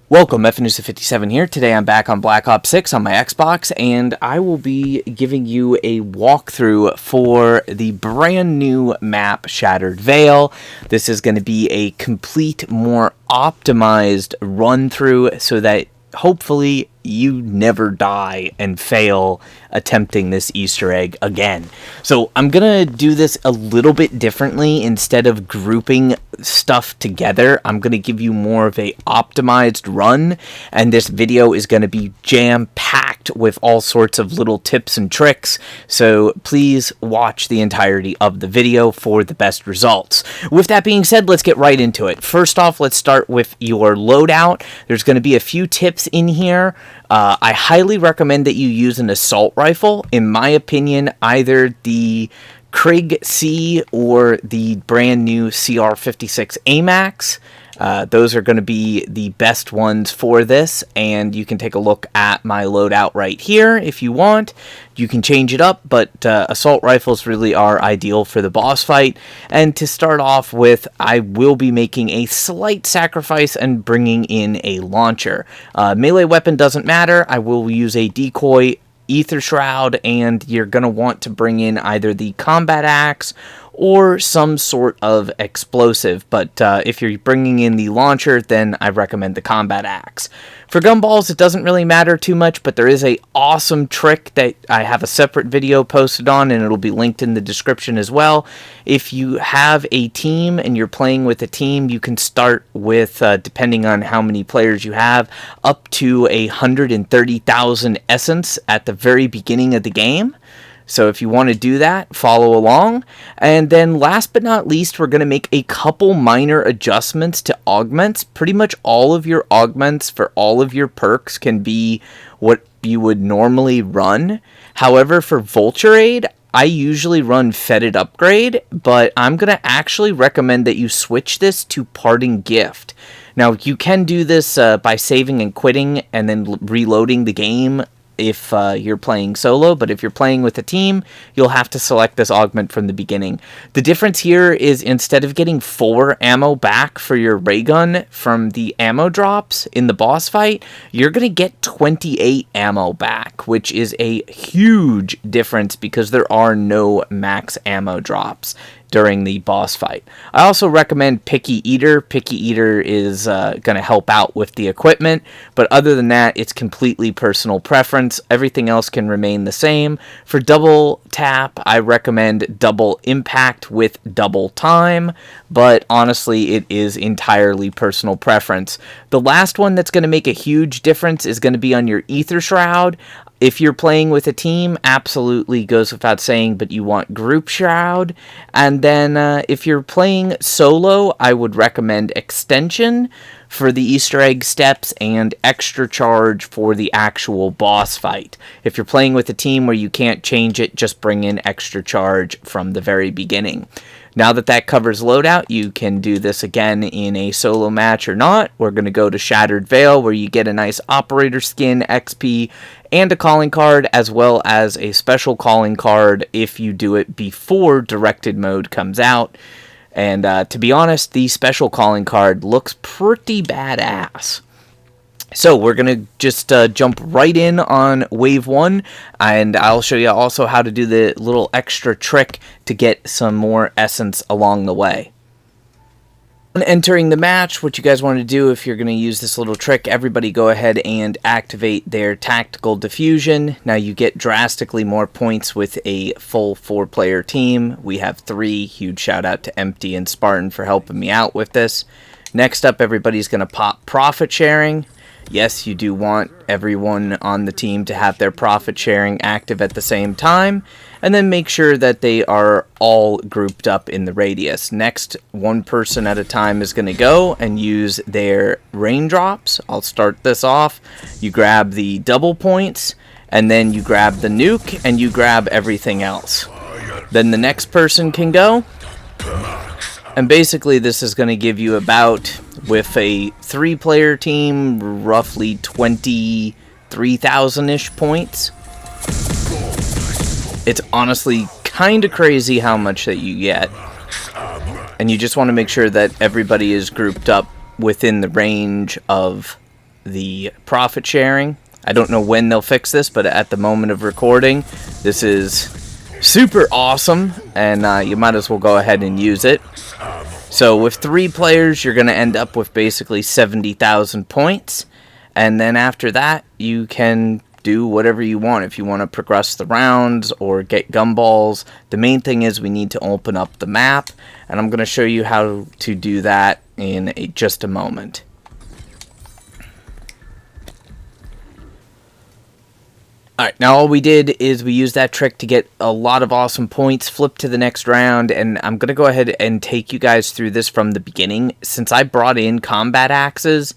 Welcome, FNusa57 here. Today I'm back on Black Ops 6 on my Xbox, and I will be giving you a walkthrough for the brand new map, Shattered Veil. This is going to be a complete, more optimized run-through so that hopefully you never die and fail attempting this Easter egg again. So I'm gonna do this a little bit differently. Instead of grouping stuff together, I'm gonna give you more of a optimized run, and this video is gonna be jam-packed with all sorts of little tips and tricks, so please watch the entirety of the video for the best results. With that being said, let's get right into it. First off, let's start with your loadout. There's gonna be a few tips in here. I highly recommend that you use an assault rifle. In my opinion, either the Krieg C or the brand new CR56 AMAX. Those are going to be the best ones for this, and you can take a look at my loadout right here if you want. You can change it up, but assault rifles really are ideal for the boss fight. And to start off with, I will be making a slight sacrifice and bringing in a launcher. Melee weapon doesn't matter. I will use a decoy ether shroud, and you're going to want to bring in either the combat axe or some sort of explosive, but if you're bringing in the launcher, then I recommend the combat axe. For gumballs, it doesn't really matter too much, but there is a awesome trick that I have a separate video posted on, and it'll be linked in the description as well. If you have a team and you're playing with a team, you can start with, depending on how many players you have, up to 130,000 essence at the very beginning of the game. So if you want to do that, follow along. And then last but not least, we're going to make a couple minor adjustments to augments. Pretty much all of your augments for all of your perks can be what you would normally run. However, for Vulture Aid, I usually run Fetid Upgrade, but I'm going to actually recommend that you switch this to Parting Gift. Now, you can do this by saving and quitting and then reloading the game if you're playing solo, but if you're playing with a team, you'll have to select this augment from the beginning. The difference here is instead of getting 4 ammo back for your ray gun from the ammo drops in the boss fight, you're going to get 28 ammo back, which is a huge difference because there are no max ammo drops during the boss fight. I also recommend Picky Eater. Picky Eater is going to help out with the equipment, but other than that, it's completely personal preference. Everything else can remain the same. For double tap, I recommend double impact with double time, but honestly, it is entirely personal preference. The last one that's going to make a huge difference is going to be on your ether shroud. If you're playing with a team, absolutely goes without saying, but you want group shroud. And then if you're playing solo, I would recommend extension for the Easter egg steps and extra charge for the actual boss fight. If you're playing with a team where you can't change it, just bring in extra charge from the very beginning. Now that that covers loadout, you can do this again in a solo match or not. We're going to go to Shattered Veil, where you get a nice operator skin, XP, and a calling card, as well as a special calling card if you do it before directed mode comes out. And to be honest, the special calling card looks pretty badass. So we're going to just jump right in on Wave 1, and I'll show you also how to do the little extra trick to get some more essence along the way. When entering the match, what you guys want to do if you're going to use this little trick, everybody go ahead and activate their tactical diffusion. Now you get drastically more points with a full 4-player team. We have 3. Huge shout out to Empty and Spartan for helping me out with this. Next up, everybody's going to pop profit sharing. Yes, you do want everyone on the team to have their profit sharing active at the same time, and then make sure that they are all grouped up in the radius. Next, one person at a time is going to go and use their raindrops. I'll start this off. You grab the double points, and then you grab the nuke, and you grab everything else. Then the next person can go. And basically this is going to give you about, with a 3-player team, roughly 23,000-ish points. It's honestly kind of crazy how much that you get. And you just want to make sure that everybody is grouped up within the range of the profit sharing. I don't know when they'll fix this, but at the moment of recording, this is super awesome, and you might as well go ahead and use it. So with 3 players, you're going to end up with basically 70,000 points, and then after that, you can do whatever you want. If you want to progress the rounds or get gumballs, the main thing is we need to open up the map, and I'm going to show you how to do that in just a moment. Alright, now all we did is we used that trick to get a lot of awesome points, flip to the next round, and I'm going to go ahead and take you guys through this from the beginning. Since I brought in combat axes,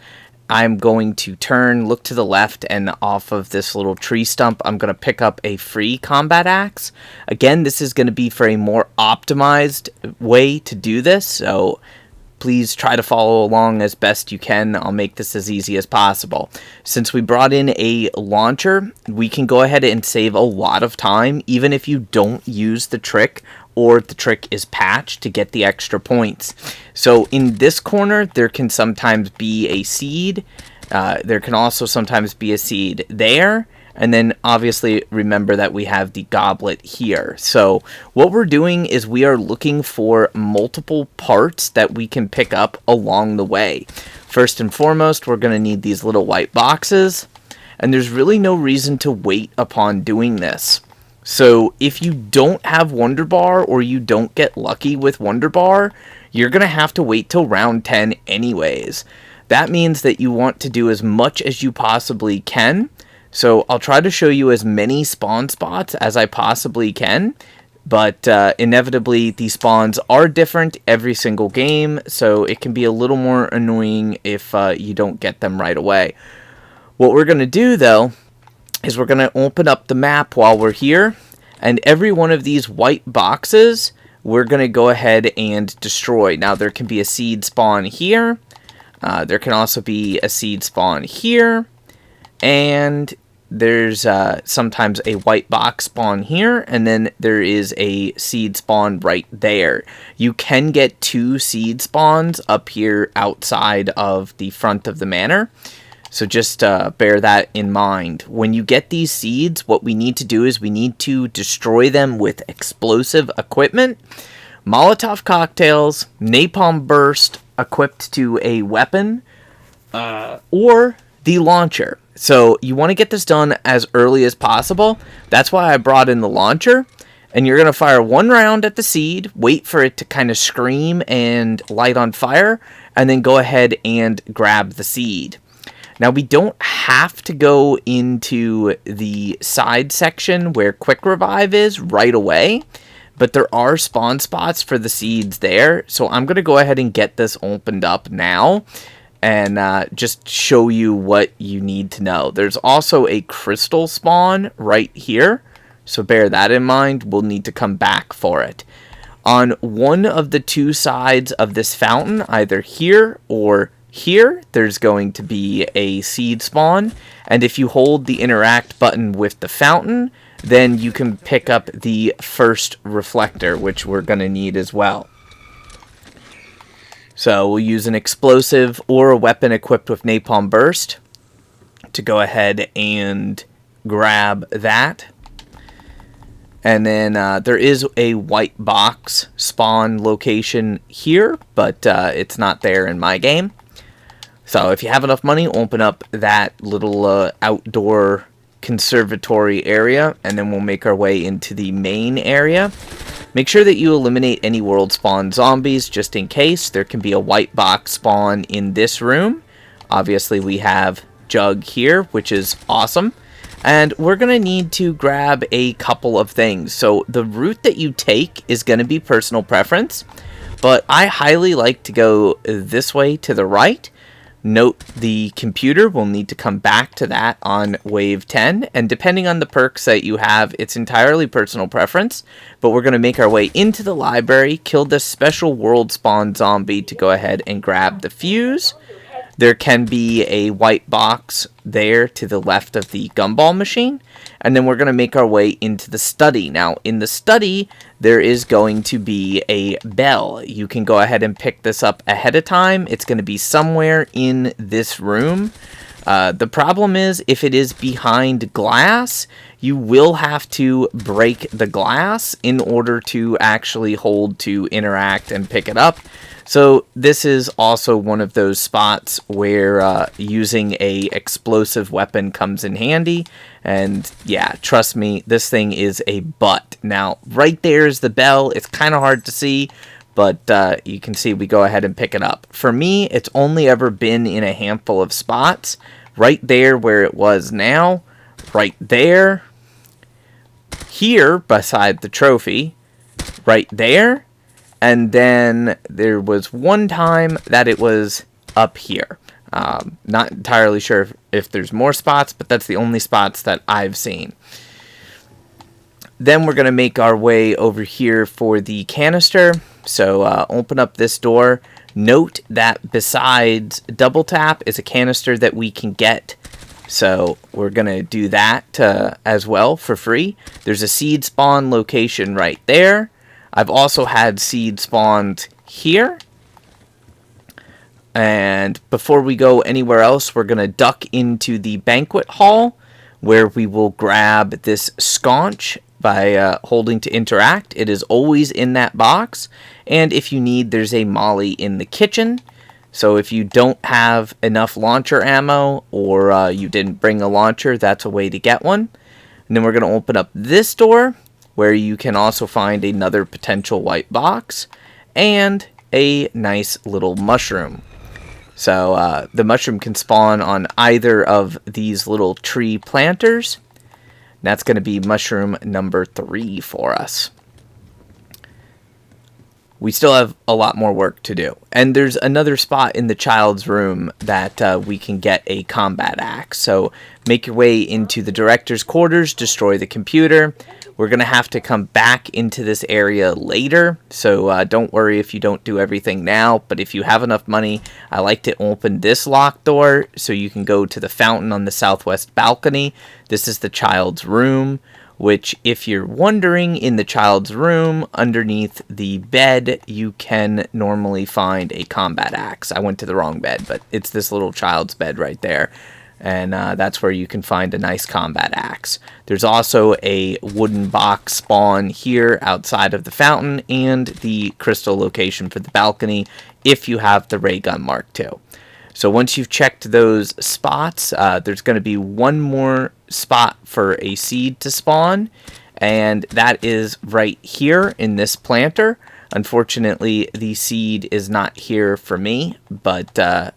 I'm going to turn, look to the left, and off of this little tree stump, I'm going to pick up a free combat axe. Again, this is going to be for a more optimized way to do this, so please try to follow along as best you can. I'll make this as easy as possible. Since we brought in a launcher, we can go ahead and save a lot of time, even if you don't use the trick or the trick is patched to get the extra points. So in this corner, there can sometimes be a seed. There can also sometimes be a seed there. And then obviously remember that we have the goblet here. So what we're doing is we are looking for multiple parts that we can pick up along the way. First and foremost, we're going to need these little white boxes. And there's really no reason to wait upon doing this. So if you don't have Wonder Bar or you don't get lucky with Wonder Bar, you're going to have to wait till round 10 anyways. That means that you want to do as much as you possibly can. So I'll try to show you as many spawn spots as I possibly can, but inevitably these spawns are different every single game, so it can be a little more annoying if you don't get them right away. What we're going to do though is we're going to open up the map while we're here, and every one of these white boxes we're going to go ahead and destroy. Now there can be a seed spawn here, there can also be a seed spawn here, and there's sometimes a white box spawn here, and then there is a seed spawn right there. You can get 2 seed spawns up here outside of the front of the manor, so just bear that in mind. When you get these seeds, what we need to do is we need to destroy them with explosive equipment, Molotov cocktails, napalm burst equipped to a weapon, or the launcher. So you want to get this done as early as possible. That's why I brought in the launcher. And you're going to fire 1 round at the seed, wait for it to kind of scream and light on fire, and then go ahead and grab the seed. Now we don't have to go into the side section where quick revive is right away, but there are spawn spots for the seeds there. So I'm going to go ahead and get this opened up now and just show you what you need to know. There's also a crystal spawn right here, so bear that in mind. We'll need to come back for it. On one of the 2 sides of this fountain, either here or here, there's going to be a seed spawn, and if you hold the interact button with the fountain, then you can pick up the first reflector, which we're going to need as well. So we'll use an explosive or a weapon equipped with napalm burst to go ahead and grab that. And then there is a white box spawn location here, but it's not there in my game. So if you have enough money, open up that little outdoor conservatory area, and then we'll make our way into the main area. Make sure that you eliminate any world spawn zombies just in case. There can be a white box spawn in this room. Obviously we have Jug here, which is awesome. And we're going to need to grab a couple of things. So the route that you take is going to be personal preference, but I highly like to go this way to the right. Note the computer will need to come back to that on wave 10, and depending on the perks that you have, it's entirely personal preference, but we're going to make our way into the library, kill this special world spawn zombie to go ahead and grab the fuse. There can be a white box there to the left of the gumball machine, and then we're going to make our way into the study. Now, in the study, there is going to be a bell. You can go ahead and pick this up ahead of time. It's going to be somewhere in this room. The problem is, if it is behind glass, you will have to break the glass in order to actually hold to interact and pick it up. So this is also one of those spots where using a explosive weapon comes in handy. And yeah, trust me, this thing is a butt. Now, right there is the bell. It's kind of hard to see, but you can see we go ahead and pick it up. For me, it's only ever been in a handful of spots. Right there where it was now, right there, here beside the trophy, right there, and then there was one time that it was up here. Not entirely sure if there's more spots, but that's the only spots that I've seen. Then we're going to make our way over here for the canister. So open up this door. Note that besides double tap is a canister that we can get. So we're going to do that as well for free. There's a seed spawn location right there. I've also had seed spawned here. And before we go anywhere else, we're going to duck into the banquet hall, where we will grab this sconch by holding to interact. It is always in that box. And if you need, there's a molly in the kitchen. So if you don't have enough launcher ammo, or you didn't bring a launcher, that's a way to get one. And then we're going to open up this door, where you can also find another potential white box and a nice little mushroom. So the mushroom can spawn on either of these little tree planters. That's going to be mushroom number 3 for us. We still have a lot more work to do. And there's another spot in the child's room that we can get a combat axe. So make your way into the director's quarters, destroy the computer. We're going to have to come back into this area later. So don't worry if you don't do everything now. But if you have enough money, I like to open this locked door so you can go to the fountain on the southwest balcony. This is the child's room, which, if you're wondering, in the child's room, underneath the bed, you can normally find a combat axe. I went to the wrong bed, but it's this little child's bed right there. And that's where you can find a nice combat axe. There's also a wooden box spawn here outside of the fountain, and the crystal location for the balcony if you have the ray gun Mark II. So once you've checked those spots, there's going to be one more spot for a seed to spawn, and that is right here in this planter. Unfortunately, the seed is not here for me, but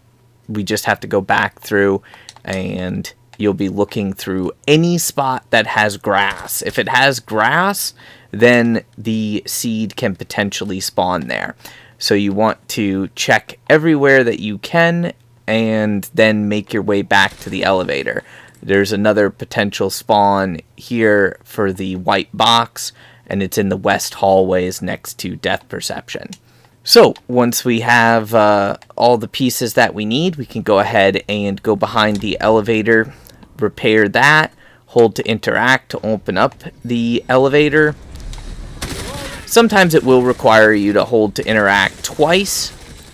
we just have to go back through, and you'll be looking through any spot that has grass. If it has grass, then the seed can potentially spawn there. So you want to check everywhere that you can, and then make your way back to the elevator. There's another potential spawn here for the white box, and it's in the west hallways next to Death Perception. So once we have all the pieces that we need, we can go ahead and go behind the elevator, repair that, hold to interact to open up the elevator. Sometimes it will require you to hold to interact twice.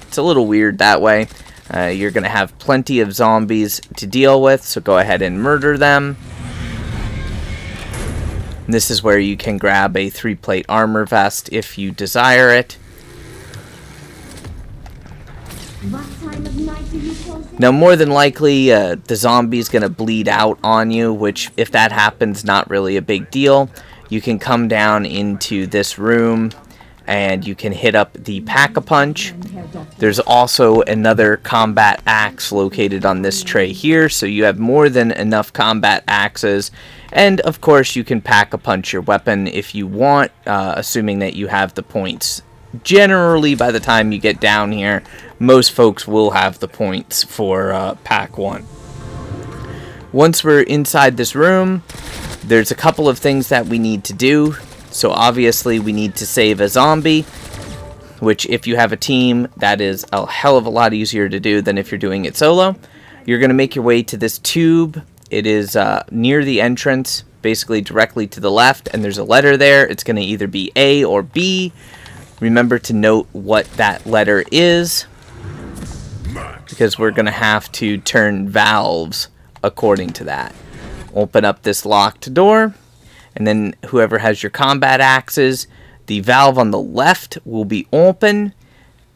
It's a little weird that way. You're going to have plenty of zombies to deal with, so go ahead and murder them. And this is where you can grab a 3-plate armor vest if you desire it. Now, more than likely, the zombie's going to bleed out on you, which, if that happens, not really a big deal. You can come down into this room, and you can hit up the Pack-a-Punch. There's also another combat axe located on this tray here, so you have more than enough combat axes. And, of course, you can Pack-a-Punch your weapon if you want, assuming that you have the points. Generally, by the time you get down here, most folks will have the points for Pack 1. Once we're inside this room, there's a couple of things that we need to do. So obviously we need to save a zombie, which if you have a team, that is a hell of a lot easier to do than if you're doing it solo. You're going to make your way to this tube. It is near the entrance, basically directly to the left, and there's a letter there. It's going to either be A or B. Remember to note what that letter is. because we're going to have to turn valves according to that. Open up this locked door, and then whoever has your combat axes, the valve on the left will be open,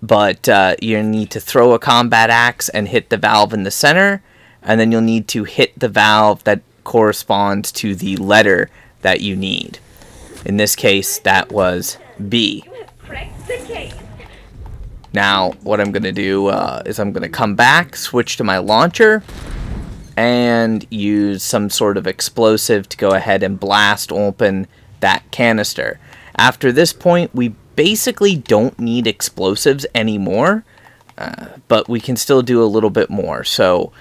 but you need to throw a combat axe and hit the valve in the center, and then you'll need to hit the valve that corresponds to the letter that you need. In this case, that was B. Now, what I'm going to do is I'm going to come back, switch to my launcher, and use some sort of explosive to go ahead and blast open that canister. After this point, we basically don't need explosives anymore, but we can still do a little bit more. So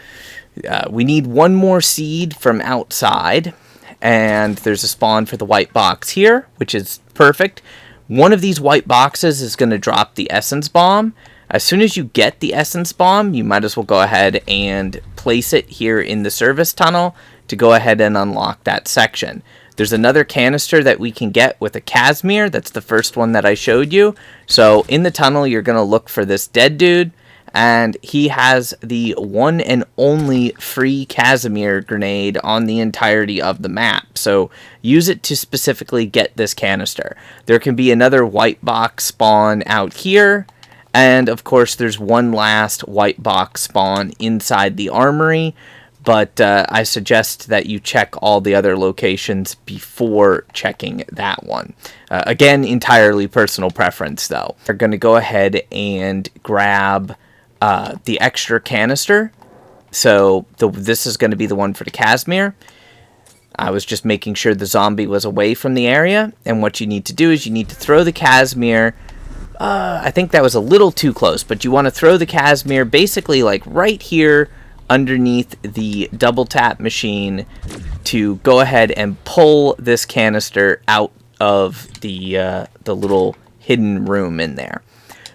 we need one more seed from outside, and there's a spawn for the white box here, which is perfect. One of these white boxes is going to drop the essence bomb. As soon as you get the essence bomb, you might as well go ahead and place it here in the service tunnel to go ahead and unlock that section. There's another canister that we can get with a Casimir. That's the first one that I showed you. So in the tunnel, you're going to look for this dead dude, and he has the one and only free Casimir grenade on the entirety of the map. So use it to specifically get this canister. There can be another white box spawn out here. And, of course, there's one last white box spawn inside the armory, but I suggest that you check all the other locations before checking that one. Again, entirely personal preference, though. We're going to go ahead and grab the extra canister. So this is going to be the one for the Casimir. I was just making sure the zombie was away from the area, and what you need to do is you need to throw the Casimir. I think that was a little too close, but you want to throw the Casimir basically like right here underneath the double tap machine to go ahead and pull this canister out of the little hidden room in there.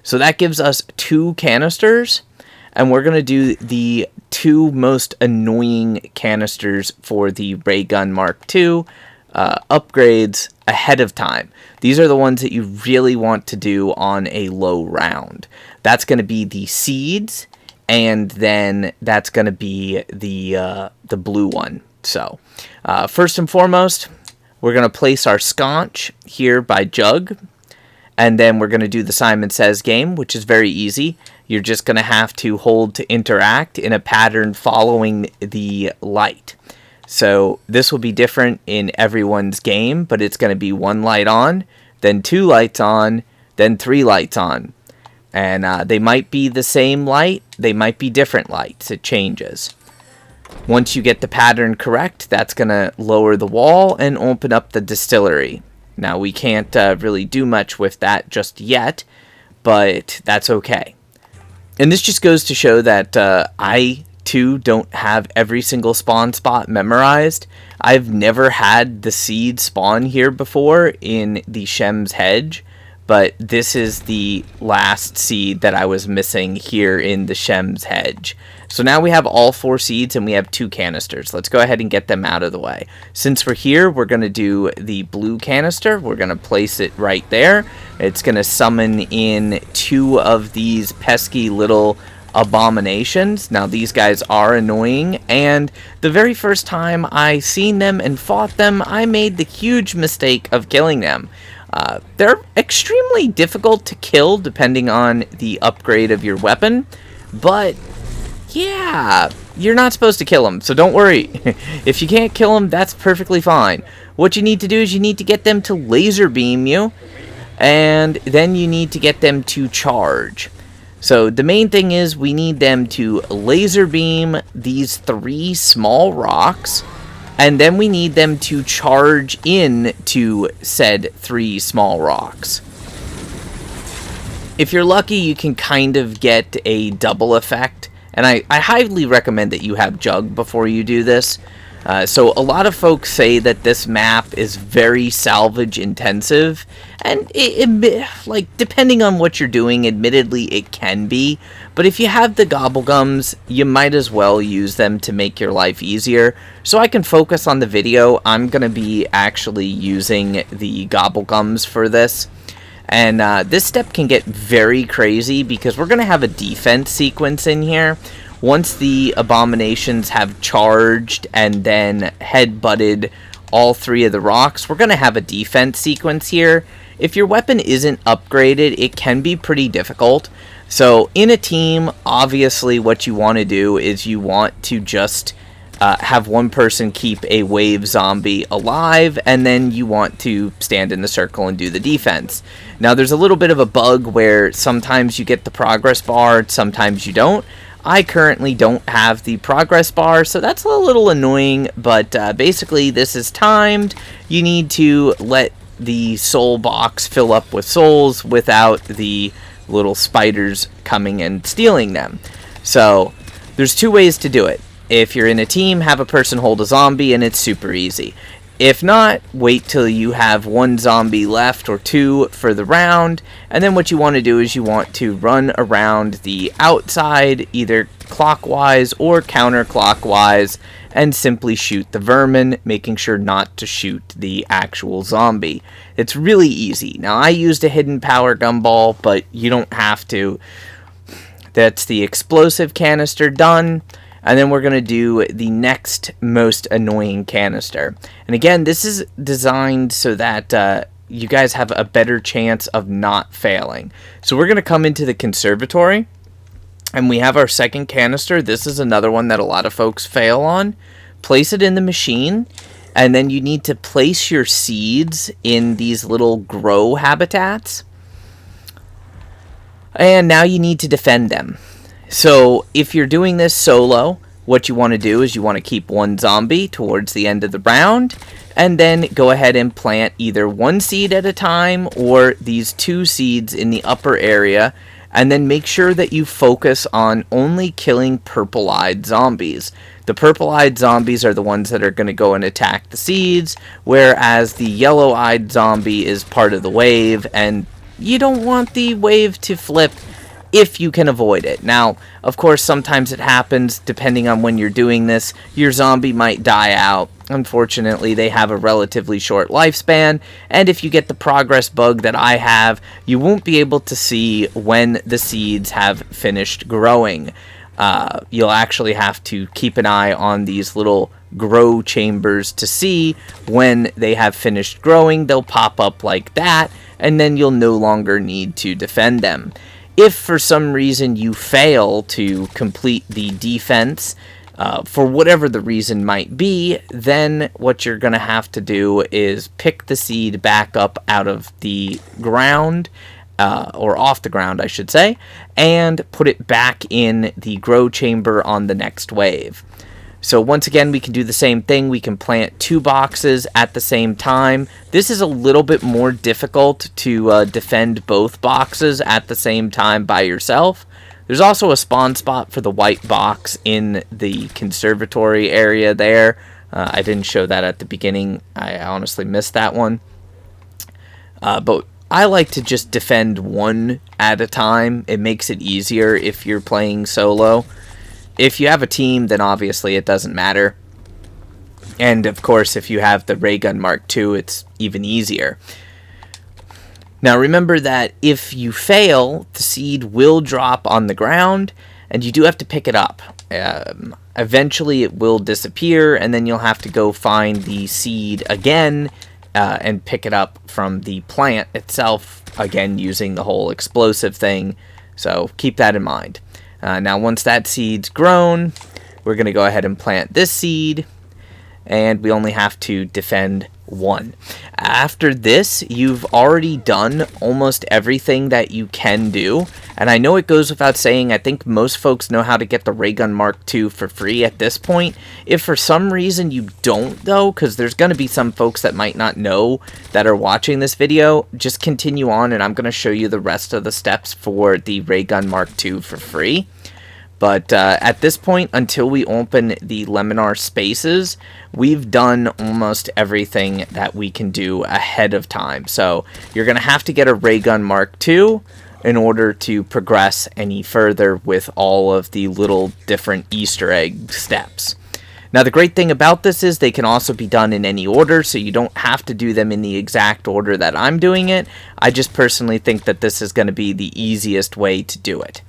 So that gives us 2 canisters, and we're going to do the 2 most annoying canisters for the Ray Gun Mark II upgrades ahead of time. These are the ones that you really want to do on a low round. That's going to be the seeds, and then that's going to be the blue one. So first and foremost, we're going to place our sconch here by Jug, and then we're going to do the Simon Says game, which is very easy. You're just going to have to hold to interact in a pattern following the light. So this will be different in everyone's game, but it's going to be 1 light on, then 2 lights on, then 3 lights on. And they might be the same light, they might be different lights, it changes. Once you get the pattern correct, that's going to lower the wall and open up the distillery. Now we can't really do much with that just yet, but that's okay. And this just goes to show that I too don't have every single spawn spot memorized. I've never had the seed spawn here before in the Shem's Hedge, but this is the last seed that I was missing here in the Shem's Hedge. So now we have all 4 seeds and we have 2 canisters. Let's go ahead and get them out of the way. Since we're here, we're going to do the blue canister. We're going to place it right there. It's going to summon in 2 of these pesky little abominations. Now these guys are annoying, and the very first time I seen them and fought them, I made the huge mistake of killing them. They're extremely difficult to kill depending on the upgrade of your weapon, but yeah, you're not supposed to kill them, so don't worry. If you can't kill them, that's perfectly fine. What you need to do is you need to get them to laser beam you, and then you need to get them to charge. So the main thing is we need them to laser beam these 3 small rocks, and then we need them to charge in to said 3 small rocks. If you're lucky, you can kind of get a double effect, and I highly recommend that you have Jug before you do this. So a lot of folks say that this map is very salvage intensive, and like depending on what you're doing, admittedly it can be, but if you have the gobblegums, you might as well use them to make your life easier. So I can focus on the video. I'm going to be actually using the gobblegums for this. And this step can get very crazy because we're going to have a defense sequence in here. Once the abominations have charged and then head-butted all 3 of the rocks, we're going to have a defense sequence here. If your weapon isn't upgraded, it can be pretty difficult. So in a team, obviously what you want to do is you want to just have one person keep a wave zombie alive, and then you want to stand in the circle and do the defense. Now there's a little bit of a bug where sometimes you get the progress bar, sometimes you don't. I currently don't have the progress bar, so that's a little annoying, but basically this is timed. You need to let the soul box fill up with souls without the little spiders coming and stealing them. So there's 2 ways to do it. If you're in a team, have a person hold a zombie, and it's super easy. If not, wait till you have 1 zombie left or 2 for the round, and then what you want to do is you want to run around the outside, either clockwise or counterclockwise, and simply shoot the vermin, making sure not to shoot the actual zombie. It's really easy. Now, I used a hidden power gumball, but you don't have to. That's the explosive canister done. And then we're going to do the next most annoying canister. And again, this is designed so that you guys have a better chance of not failing. So we're going to come into the conservatory, and we have our second canister. This is another one that a lot of folks fail on. Place it in the machine, and then you need to place your seeds in these little grow habitats. And now you need to defend them. So if you're doing this solo, what you want to do is you want to keep 1 zombie towards the end of the round, and then go ahead and plant either 1 seed at a time or these 2 seeds in the upper area, and then make sure that you focus on only killing purple-eyed zombies. The purple-eyed zombies are the ones that are going to go and attack the seeds, whereas the yellow-eyed zombie is part of the wave, and you don't want the wave to flip if you can avoid it. Now, of course, sometimes it happens depending on when you're doing this. Your zombie might die out. Unfortunately, they have a relatively short lifespan, and if you get the progress bug that I have, you won't be able to see when the seeds have finished growing. You'll actually have to keep an eye on these little grow chambers to see when they have finished growing. They'll pop up like that, and then you'll no longer need to defend them. If for some reason you fail to complete the defense, for whatever the reason might be, then what you're going to have to do is pick the seed back up out of the ground, or off the ground, I should say, and put it back in the grow chamber on the next wave. So once again, we can do the same thing. We can plant 2 boxes at the same time. This is a little bit more difficult to defend both boxes at the same time by yourself. There's also a spawn spot for the white box in the conservatory area there. I didn't show that at the beginning. I honestly missed that one. But I like to just defend 1 at a time. It makes it easier if you're playing solo. If you have a team, then obviously it doesn't matter. And of course, if you have the Ray Gun Mark II, it's even easier. Now remember that if you fail, the seed will drop on the ground, and you do have to pick it up. Eventually it will disappear, and then you'll have to go find the seed again and pick it up from the plant itself, again using the whole explosive thing. So keep that in mind. Now once that seed's grown, we're going to go ahead and plant this seed, and we only have to defend 1. After this, you've already done almost everything that you can do, and I know it goes without saying, I think most folks know how to get the Ray Gun Mark II for free at this point. If for some reason you don't, though, because there's going to be some folks that might not know that are watching this video, just continue on, and I'm going to show you the rest of the steps for the Ray Gun Mark II for free. But at this point, until we open the Laminar spaces, we've done almost everything that we can do ahead of time. So you're going to have to get a Ray Gun Mark II in order to progress any further with all of the little different Easter egg steps. Now, the great thing about this is they can also be done in any order, so you don't have to do them in the exact order that I'm doing it. I just personally think that this is going to be the easiest way to do it.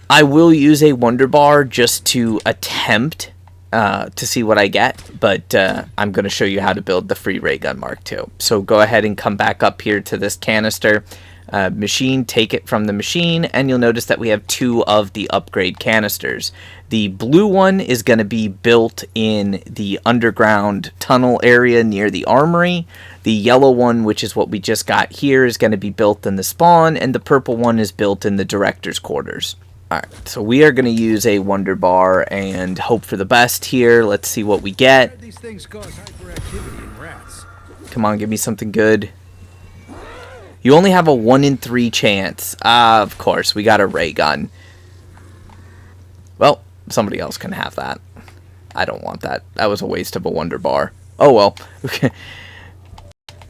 I will use a Wonder Bar just to attempt to see what I get, but I'm going to show you how to build the free ray gun Mark II. So go ahead and come back up here to this canister machine, take it from the machine, and you'll notice that we have 2 of the upgrade canisters. The blue one is going to be built in the underground tunnel area near the armory. The yellow one, which is what we just got here, is going to be built in the spawn, and the purple one is built in the director's quarters. Alright, so we are going to use a Wonder Bar and hope for the best here. Let's see what we get. These things cause hyperactivity in rats. Come on, give me something good. You only have a 1 in 3 chance. Of course, we got a ray gun. Well, somebody else can have that. I don't want that. That was a waste of a Wonder Bar. Oh well.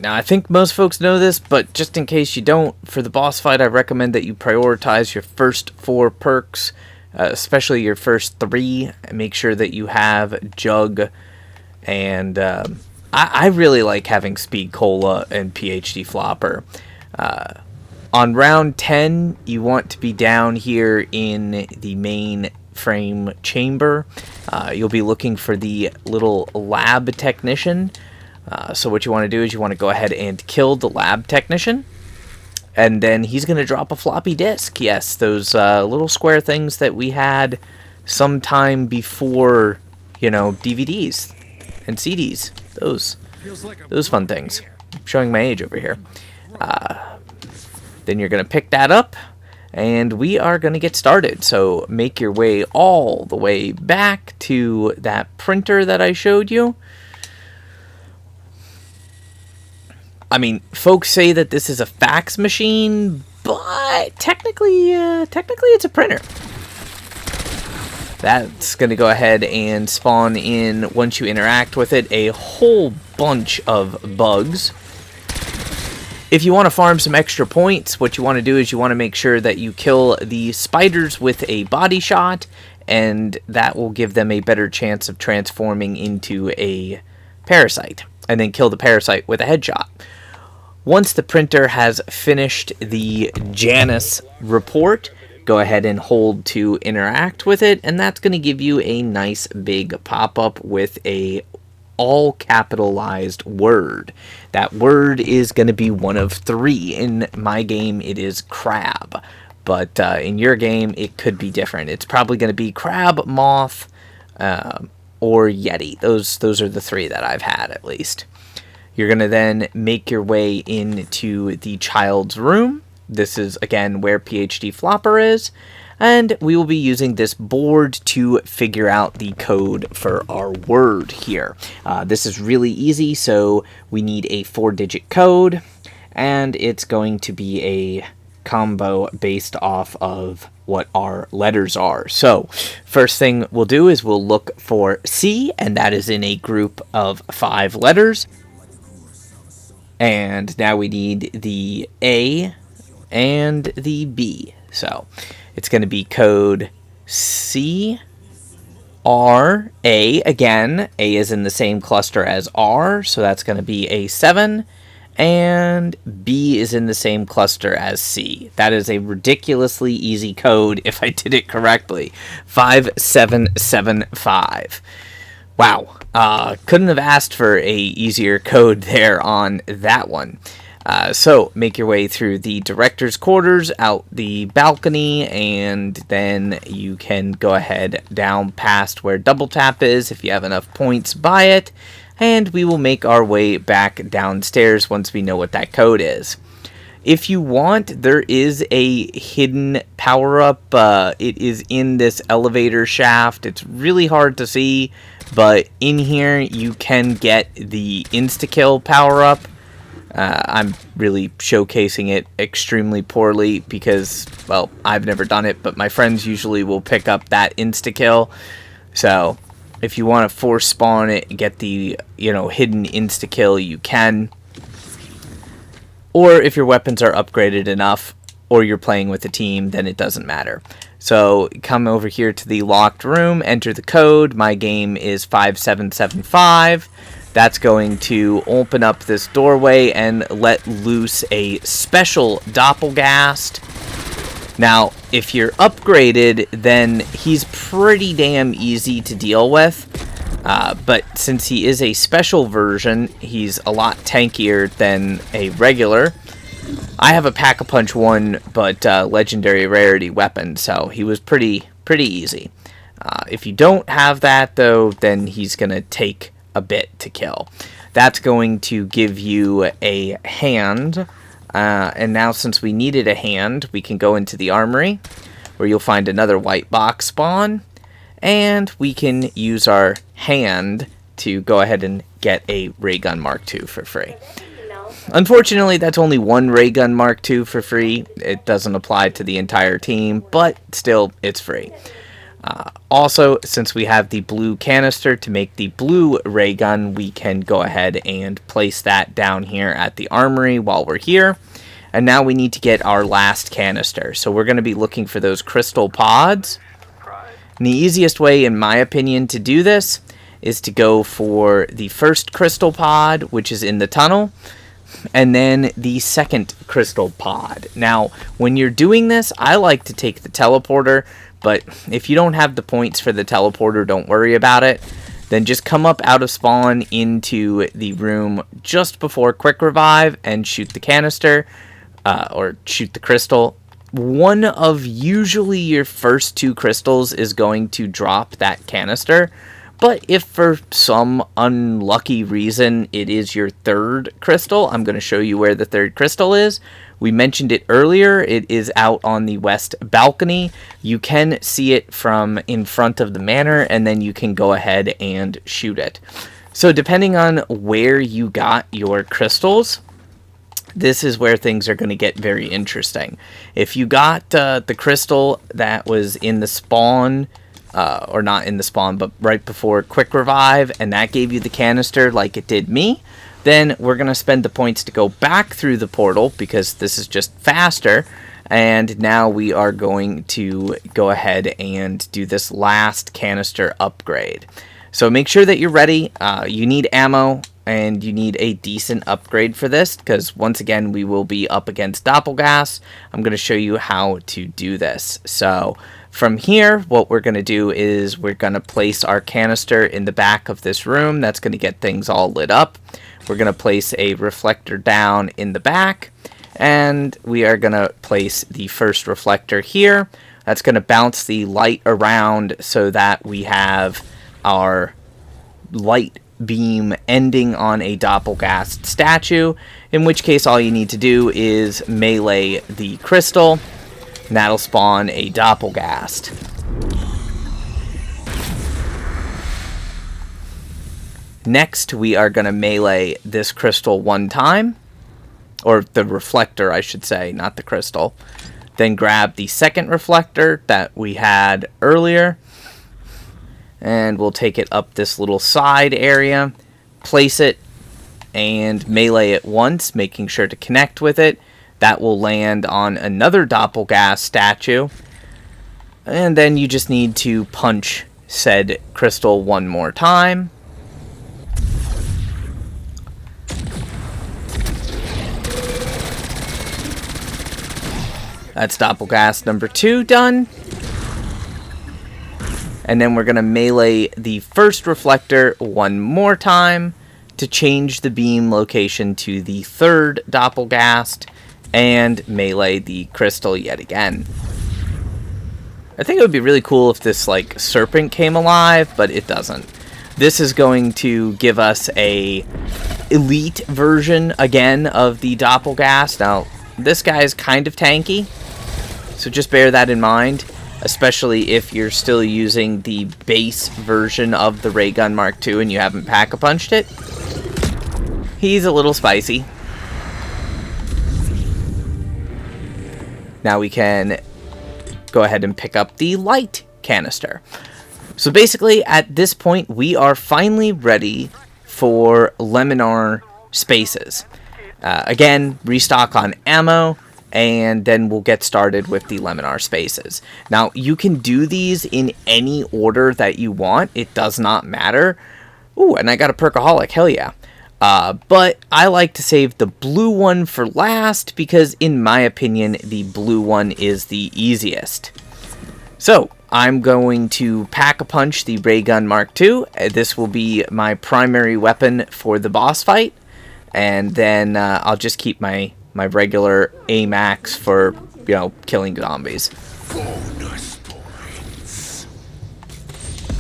Now, I think most folks know this, but just in case you don't, for the boss fight, I recommend that you prioritize your first 4 perks, especially your first 3. Make sure that you have Jug, and I really like having Speed Cola and PhD Flopper. On round 10, you want to be down here in the main frame chamber. You'll be looking for the little lab technician. So what you want to do is you want to go ahead and kill the lab technician, and then he's going to drop a floppy disk. Yes, those little square things that we had sometime before, you know, DVDs and CDs. Those fun things. I'm showing my age over here. Then you're going to pick that up, and we are going to get started. So make your way all the way back to that printer that I showed you. I mean, folks say that this is a fax machine, but technically it's a printer. That's going to go ahead and spawn in, once you interact with it, a whole bunch of bugs. If you want to farm some extra points, what you want to do is you want to make sure that you kill the spiders with a body shot, and that will give them a better chance of transforming into a parasite, and then kill the parasite with a headshot. Once the printer has finished the Janus report, go ahead and hold to interact with it, and that's going to give you a nice big pop-up with a all capitalized word. That word is going to be one of 3. In my game, it is crab, but in your game, it could be different. It's probably going to be crab, moth, or yeti. Those are the 3 that I've had, at least. You're going to then make your way into the child's room. This is, again, where PhD Flopper is. And we will be using this board to figure out the code for our word here. This is really easy, so we need a 4-digit code. And it's going to be a combo based off of what our letters are. So, first thing we'll do is we'll look for C, and that is in a group of 5 letters. And now we need the A and the B. So it's going to be code C, R, A. Again, A is in the same cluster as R, so that's going to be A7. And B is in the same cluster as C. That is a ridiculously easy code if I did it correctly. 5775. Wow. Couldn't have asked for a easier code there on that one. So make your way through the director's quarters, out the balcony, and then you can go ahead down past where double tap is if you have enough points by it, and we will make our way back downstairs once we know what that code is. If you want, there is a hidden power-up. It is in this elevator shaft. It's really hard to see, but in here you can get the insta-kill power-up. I'm really showcasing it extremely poorly because, well, I've never done it, but my friends usually will pick up that insta-kill. So if you want to force spawn it and get the, hidden insta-kill, you can. Or if your weapons are upgraded enough, or you're playing with a team, then it doesn't matter. So come over here to the locked room, enter the code. My game is 5775. That's going to open up this doorway and let loose a special doppelgast. Now, if you're upgraded, then he's pretty damn easy to deal with. But since he is a special version, he's a lot tankier than a regular. I have a Pack-a-Punch 1, but legendary rarity weapon, so he was pretty easy. If you don't have that, though, then he's going to take a bit to kill. That's going to give you a hand. And now, since we needed a hand, we can go into the armory, where you'll find another white box spawn. And we can use our hand to go ahead and get a ray gun Mark II for free. Unfortunately, that's only one ray gun Mark II for free. It doesn't apply to the entire team, but still, it's free. Also, since we have the blue canister to make the blue ray gun, we can go ahead and place that down here at the armory while we're here. And now we need to get our last canister. So we're going to be looking for those crystal pods. And the easiest way, in my opinion, to do this is to go for the first crystal pod, which is in the tunnel, and then the second crystal pod. Now, when you're doing this, I like to take the teleporter, but if you don't have the points for the teleporter, don't worry about it. Then just come up out of spawn into the room just before quick revive and shoot the canister, or shoot the crystal. One of usually your first two crystals is going to drop that canister, but if for some unlucky reason it is your third crystal, I'm going to show you where the third crystal is. We mentioned it earlier. It is out on the west balcony. You can see it from in front of the manor, and then you can go ahead and shoot it. So depending on where you got your crystals, this is where things are going to get very interesting. If you got the crystal that was in the spawn, or not in the spawn, but right before quick revive, and that gave you the canister like it did me, then we're going to spend the points to go back through the portal, because this is just faster. And now we are going to go ahead and do this last canister upgrade. So make sure that you're ready. You need ammo, and you need a decent upgrade for this, because once again, we will be up against doppelgas. I'm going to show you how to do this. So from here, what we're going to do is we're going to place our canister in the back of this room. That's going to get things all lit up. We're going to place a reflector down in the back, and we are going to place the first reflector here. That's going to bounce the light around so that we have our light beam ending on a doppelgast statue, in which case all you need to do is melee the crystal, and that'll spawn a doppelgast. Next, we are going to melee this crystal one time, or the reflector, I should say, not the crystal. Then grab the second reflector that we had earlier, and we'll take it up this little side area, place it, and melee it once, making sure to connect with it. That will land on another doppelgast statue, and then you just need to punch said crystal one more time. That's doppelgast number 2 done. And then we're going to melee the first reflector one more time to change the beam location to the third doppelgast, and melee the crystal yet again. I think it would be really cool if this like serpent came alive, but it doesn't. This is going to give us a elite version again of the doppelgast. Now, this guy is kind of tanky, so just bear that in mind, especially if you're still using the base version of the ray gun Mark II and you haven't pack-a-punched it. He's a little spicy. Now we can go ahead and pick up the light canister. So basically, at this point, we are finally ready for Leminar spaces. Again, restock on ammo. and then we'll get started with the Laminar spaces. Now, you can do these in any order that you want. It does not matter. Ooh, and I got a Perkaholic, hell yeah. But I like to save the blue one for last because, in my opinion, the blue one is the easiest. So, I'm going to Pack-a-Punch the Ray Gun Mark II. This will be my primary weapon for the boss fight. And then I'll just keep my regular AMAX for, you know, killing zombies. Bonus points.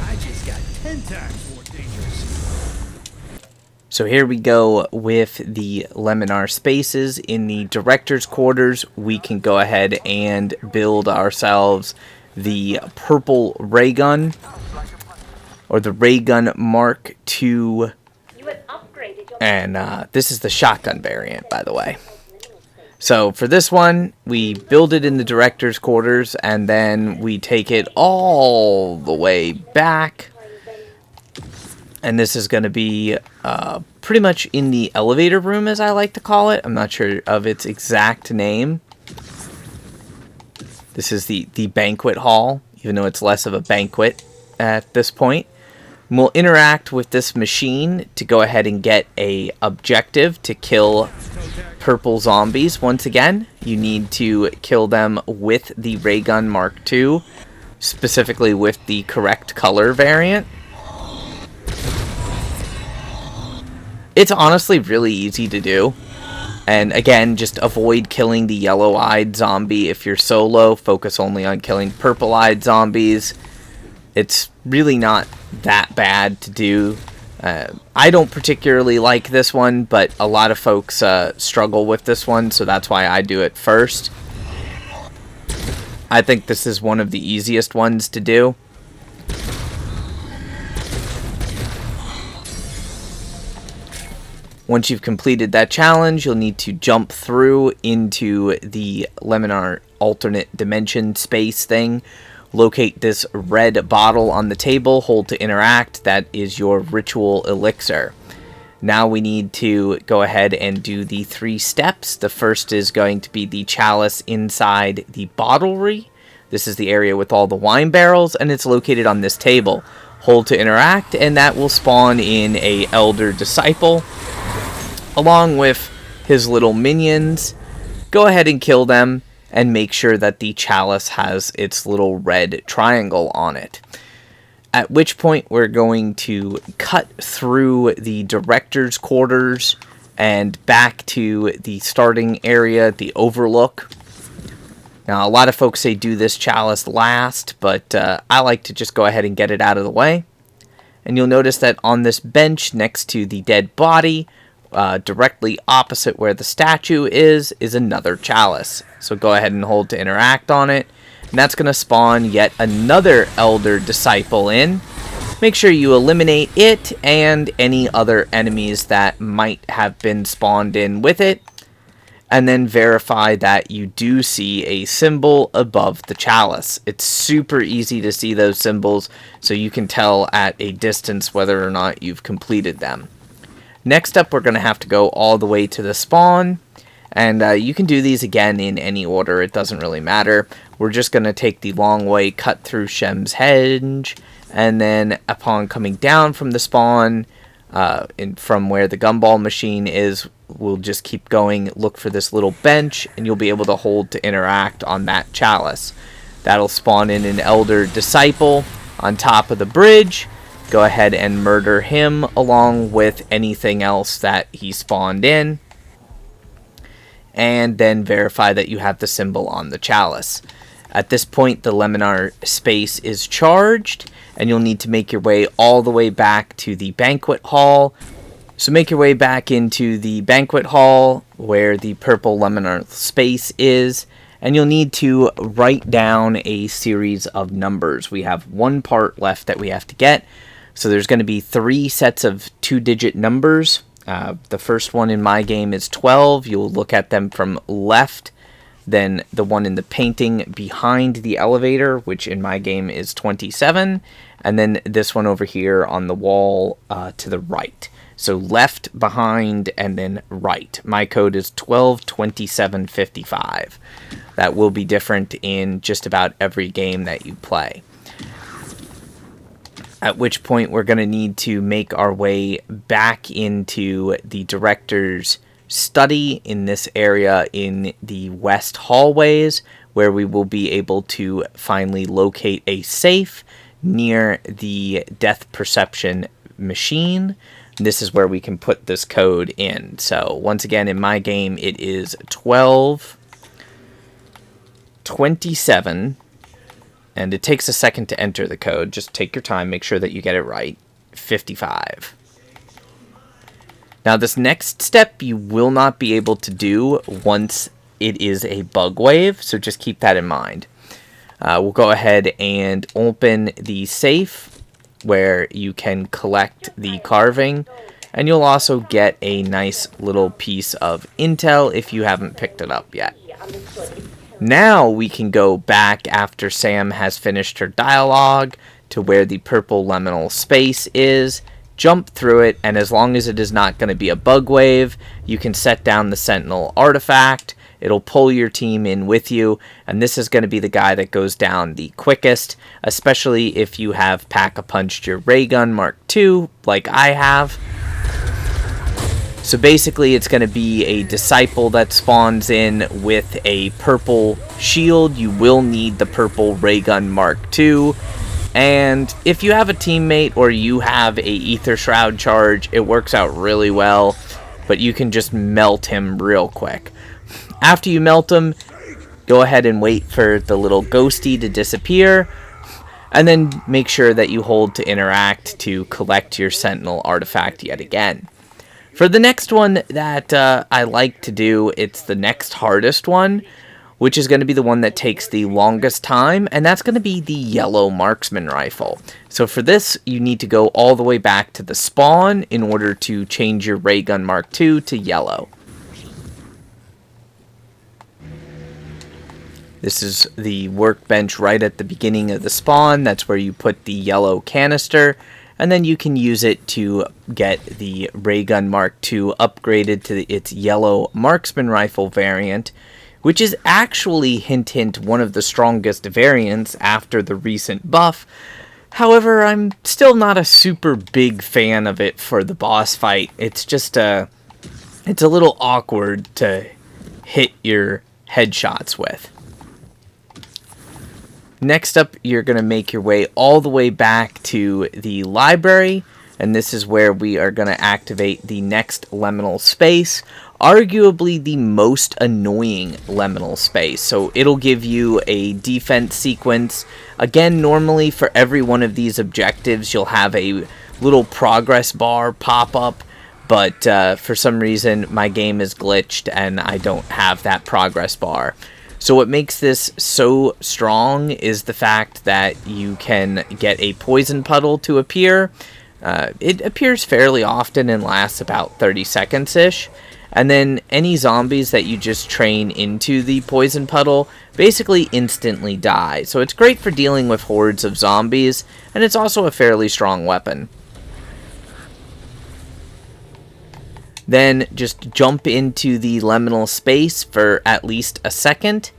I just got 10 times more dangerous. So here we go with the Laminar spaces. In the director's quarters, we can go ahead and build ourselves the purple ray gun, or the Ray Gun Mark II. And this is the shotgun variant, by the way. So for this one, we build it in the director's quarters, and then we take it all the way back. And this is going to be pretty much in the elevator room, as I like to call it. I'm not sure of its exact name. This is the banquet hall, even though it's less of a banquet at this point. We'll interact with this machine to go ahead and get a objective to kill purple zombies. Once again, you need to kill them with the Ray Gun Mark II, specifically with the correct color variant. It's honestly really easy to do. And again, just avoid killing the yellow-eyed zombie. If you're solo, focus only on killing purple-eyed zombies. It's really not that bad to do. I don't particularly like this one, but a lot of folks struggle with this one, so that's why I do it first. I think this is one of the easiest ones to do. Once you've completed that challenge, you'll need to jump through into the Laminar alternate dimension space thing. Locate this red bottle on the table, hold to interact. That is your ritual elixir. Now we need to go ahead and do the 3 steps. The first is going to be the chalice inside the bottlery. This is the area with all the wine barrels, and it's located on this table. Hold to interact, and that will spawn in a elder disciple, along with his little minions. Go ahead and kill them, and make sure that the chalice has its little red triangle on it. At which point we're going to cut through the director's quarters and back to the starting area, the overlook. Now, a lot of folks say do this chalice last, but I like to just go ahead and get it out of the way. And you'll notice that on this bench next to the dead body, directly opposite where the statue is another chalice. So go ahead and hold to interact on it. And that's going to spawn yet another elder disciple in. Make sure you eliminate it and any other enemies that might have been spawned in with it. And then verify that you do see a symbol above the chalice. It's super easy to see those symbols, so you can tell at a distance whether or not you've completed them. Next up, we're going to have to go all the way to the spawn. And you can do these again in any order. It doesn't really matter. We're just going to take the long way, cut through Shem's Hedge. And then upon coming down from the spawn, from where the gumball machine is, we'll just keep going, look for this little bench, and you'll be able to hold to interact on that chalice. That'll spawn in an elder disciple on top of the bridge. Go ahead and murder him along with anything else that he spawned in. And then verify that you have the symbol on the chalice. At this point, the Laminar space is charged, and you'll need to make your way all the way back to the banquet hall. So make your way back into the banquet hall where the purple Laminar space is, and you'll need to write down a series of numbers. We have one part left that we have to get. So there's going to be 3 sets of 2-digit numbers. The first one in my game is 12. You'll look at them from left. Then the one in the painting behind the elevator, which in my game is 27. and then this one over here on the wall to the right. So left, behind, and then right. My code is 122755. That will be different in just about every game that you play. At which point we're going to need to make our way back into the director's study in this area in the west hallways, where we will be able to finally locate a safe near the death perception machine. This is where we can put this code in. So once again, in my game, it is 1227. And it takes a second to enter the code. Just take your time, make sure that you get it right. 55. Now this next step you will not be able to do once it is a bug wave, so just keep that in mind. We'll go ahead and open the safe where you can collect the carving, and you'll also get a nice little piece of intel if you haven't picked it up yet. Now we can go back after Sam has finished her dialogue to where the purple liminal space is, jump through it, and as long as it is not going to be a bug wave, you can set down the Sentinel artifact. It'll pull your team in with you, and this is going to be the guy that goes down the quickest, especially if you have Pack-a-Punched your Ray Gun Mark II, like I have. So basically it's going to be a disciple that spawns in with a purple shield. You will need the purple Ray Gun Mark II. And if you have a teammate or you have a Ether Shroud charge, it works out really well. But you can just melt him real quick. After you melt him, go ahead and wait for the little ghosty to disappear. And then make sure that you hold to interact to collect your Sentinel artifact yet again. For the next one that I like to do, it's the next hardest one, which is going to be the one that takes the longest time, and that's going to be the yellow marksman rifle. So for this, you need to go all the way back to the spawn in order to change your Ray Gun Mark II to yellow. This is the workbench right at the beginning of the spawn. That's where you put the yellow canister. And then you can use it to get the Ray Gun Mark II upgraded to its yellow marksman rifle variant, which is actually, hint hint, one of the strongest variants after the recent buff. However, I'm still not a super big fan of it for the boss fight. It's just it's a little awkward to hit your headshots with. Next up, you're going to make your way all the way back to the library, and this is where we are going to activate the next liminal space, arguably the most annoying liminal space. So it'll give you a defense sequence. Again, normally for every one of these objectives, you'll have a little progress bar pop up, but for some reason, my game is glitched and I don't have that progress bar. So what makes this so strong is the fact that you can get a poison puddle to appear. It appears fairly often and lasts about 30 seconds-ish. And then any zombies that you just train into the poison puddle basically instantly die. So it's great for dealing with hordes of zombies, and it's also a fairly strong weapon. Then just jump into the liminal space for at least a second.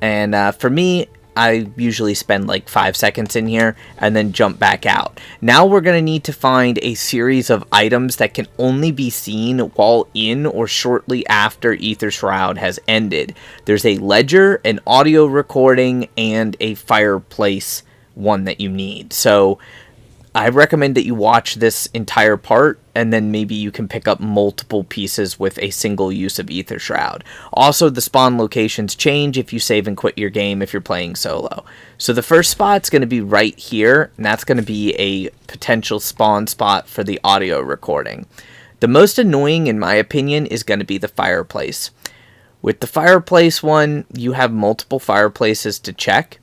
And for me, I usually spend like 5 seconds in here and then jump back out. Now we're going to need to find a series of items that can only be seen while in or shortly after Ether Shroud has ended. There's a ledger, an audio recording, and a fireplace one that you need. So I recommend that you watch this entire part, and then maybe you can pick up multiple pieces with a single use of Ether Shroud. Also, the spawn locations change if you save and quit your game if you're playing solo. So the first spot's going to be right here, and that's going to be a potential spawn spot for the audio recording. The most annoying, in my opinion, is going to be the fireplace. With the fireplace one, you have multiple fireplaces to check.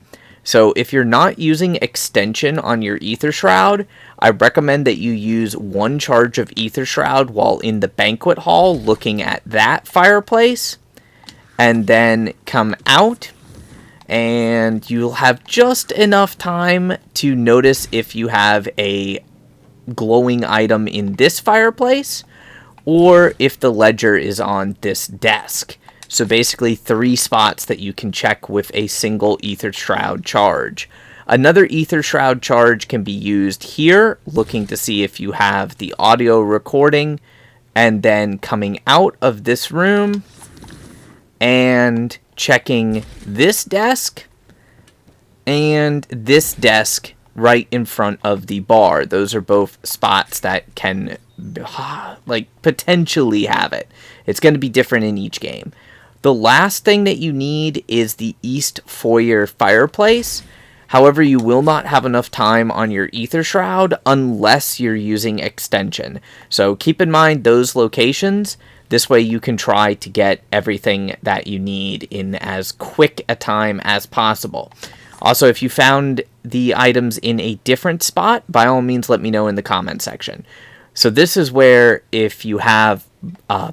So if you're not using extension on your Ether Shroud, I recommend that you use one charge of Ether Shroud while in the banquet hall looking at that fireplace, and then come out and you'll have just enough time to notice if you have a glowing item in this fireplace or if the ledger is on this desk. So basically 3 spots that you can check with a single Ether Shroud charge. Another Ether Shroud charge can be used here, looking to see if you have the audio recording, and then coming out of this room and checking this desk and this desk right in front of the bar. Those are both spots that can potentially have it. It's going to be different in each game. The last thing that you need is the East Foyer fireplace. However, you will not have enough time on your Ether Shroud unless you're using extension. So keep in mind those locations. This way you can try to get everything that you need in as quick a time as possible. Also, if you found the items in a different spot, by all means let me know in the comment section. So this is where if you have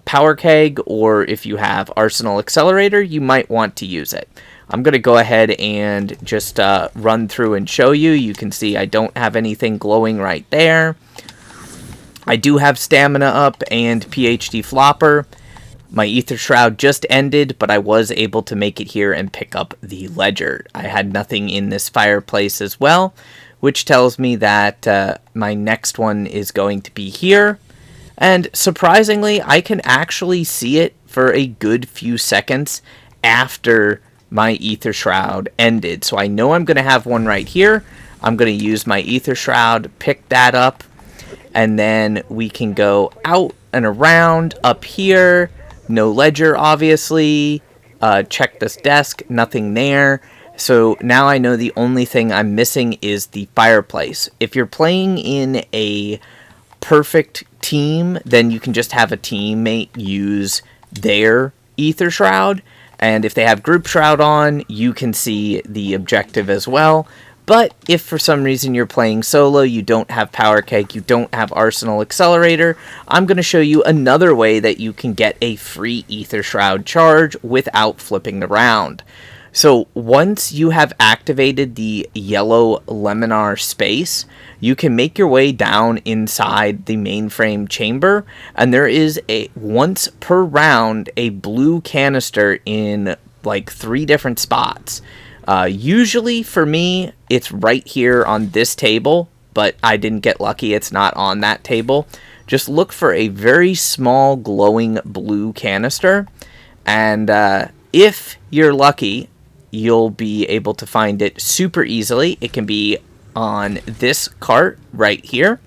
Power Keg or if you have Arsenal Accelerator, you might want to use it. I'm going to go ahead and just run through and show you. You can see I don't have anything glowing right there. I do have Stamina up and PhD Flopper. My Ether Shroud just ended, but I was able to make it here and pick up the ledger. I had nothing in this fireplace as well, which tells me that my next one is going to be here. And surprisingly, I can actually see it for a good few seconds after my Ether Shroud ended. So I know I'm going to have one right here. I'm going to use my Ether Shroud, pick that up, and then we can go out and around up here. No ledger, obviously. Check this desk, nothing there. So now I know the only thing I'm missing is the fireplace. If you're playing in a perfect team, then you can just have a teammate use their Ether Shroud. And if they have Group Shroud on, you can see the objective as well. But if for some reason you're playing solo, you don't have Power Keg, you don't have Arsenal Accelerator, I'm going to show you another way that you can get a free Ether Shroud charge without flipping the round. So once you have activated the yellow Laminar space, you can make your way down inside the mainframe chamber, and there is a once per round a blue canister in like 3 different spots. Usually for me, it's right here on this table, but I didn't get lucky. It's not on that table. Just look for a very small glowing blue canister, and if you're lucky, you'll be able to find it super easily. It can be on this cart right here.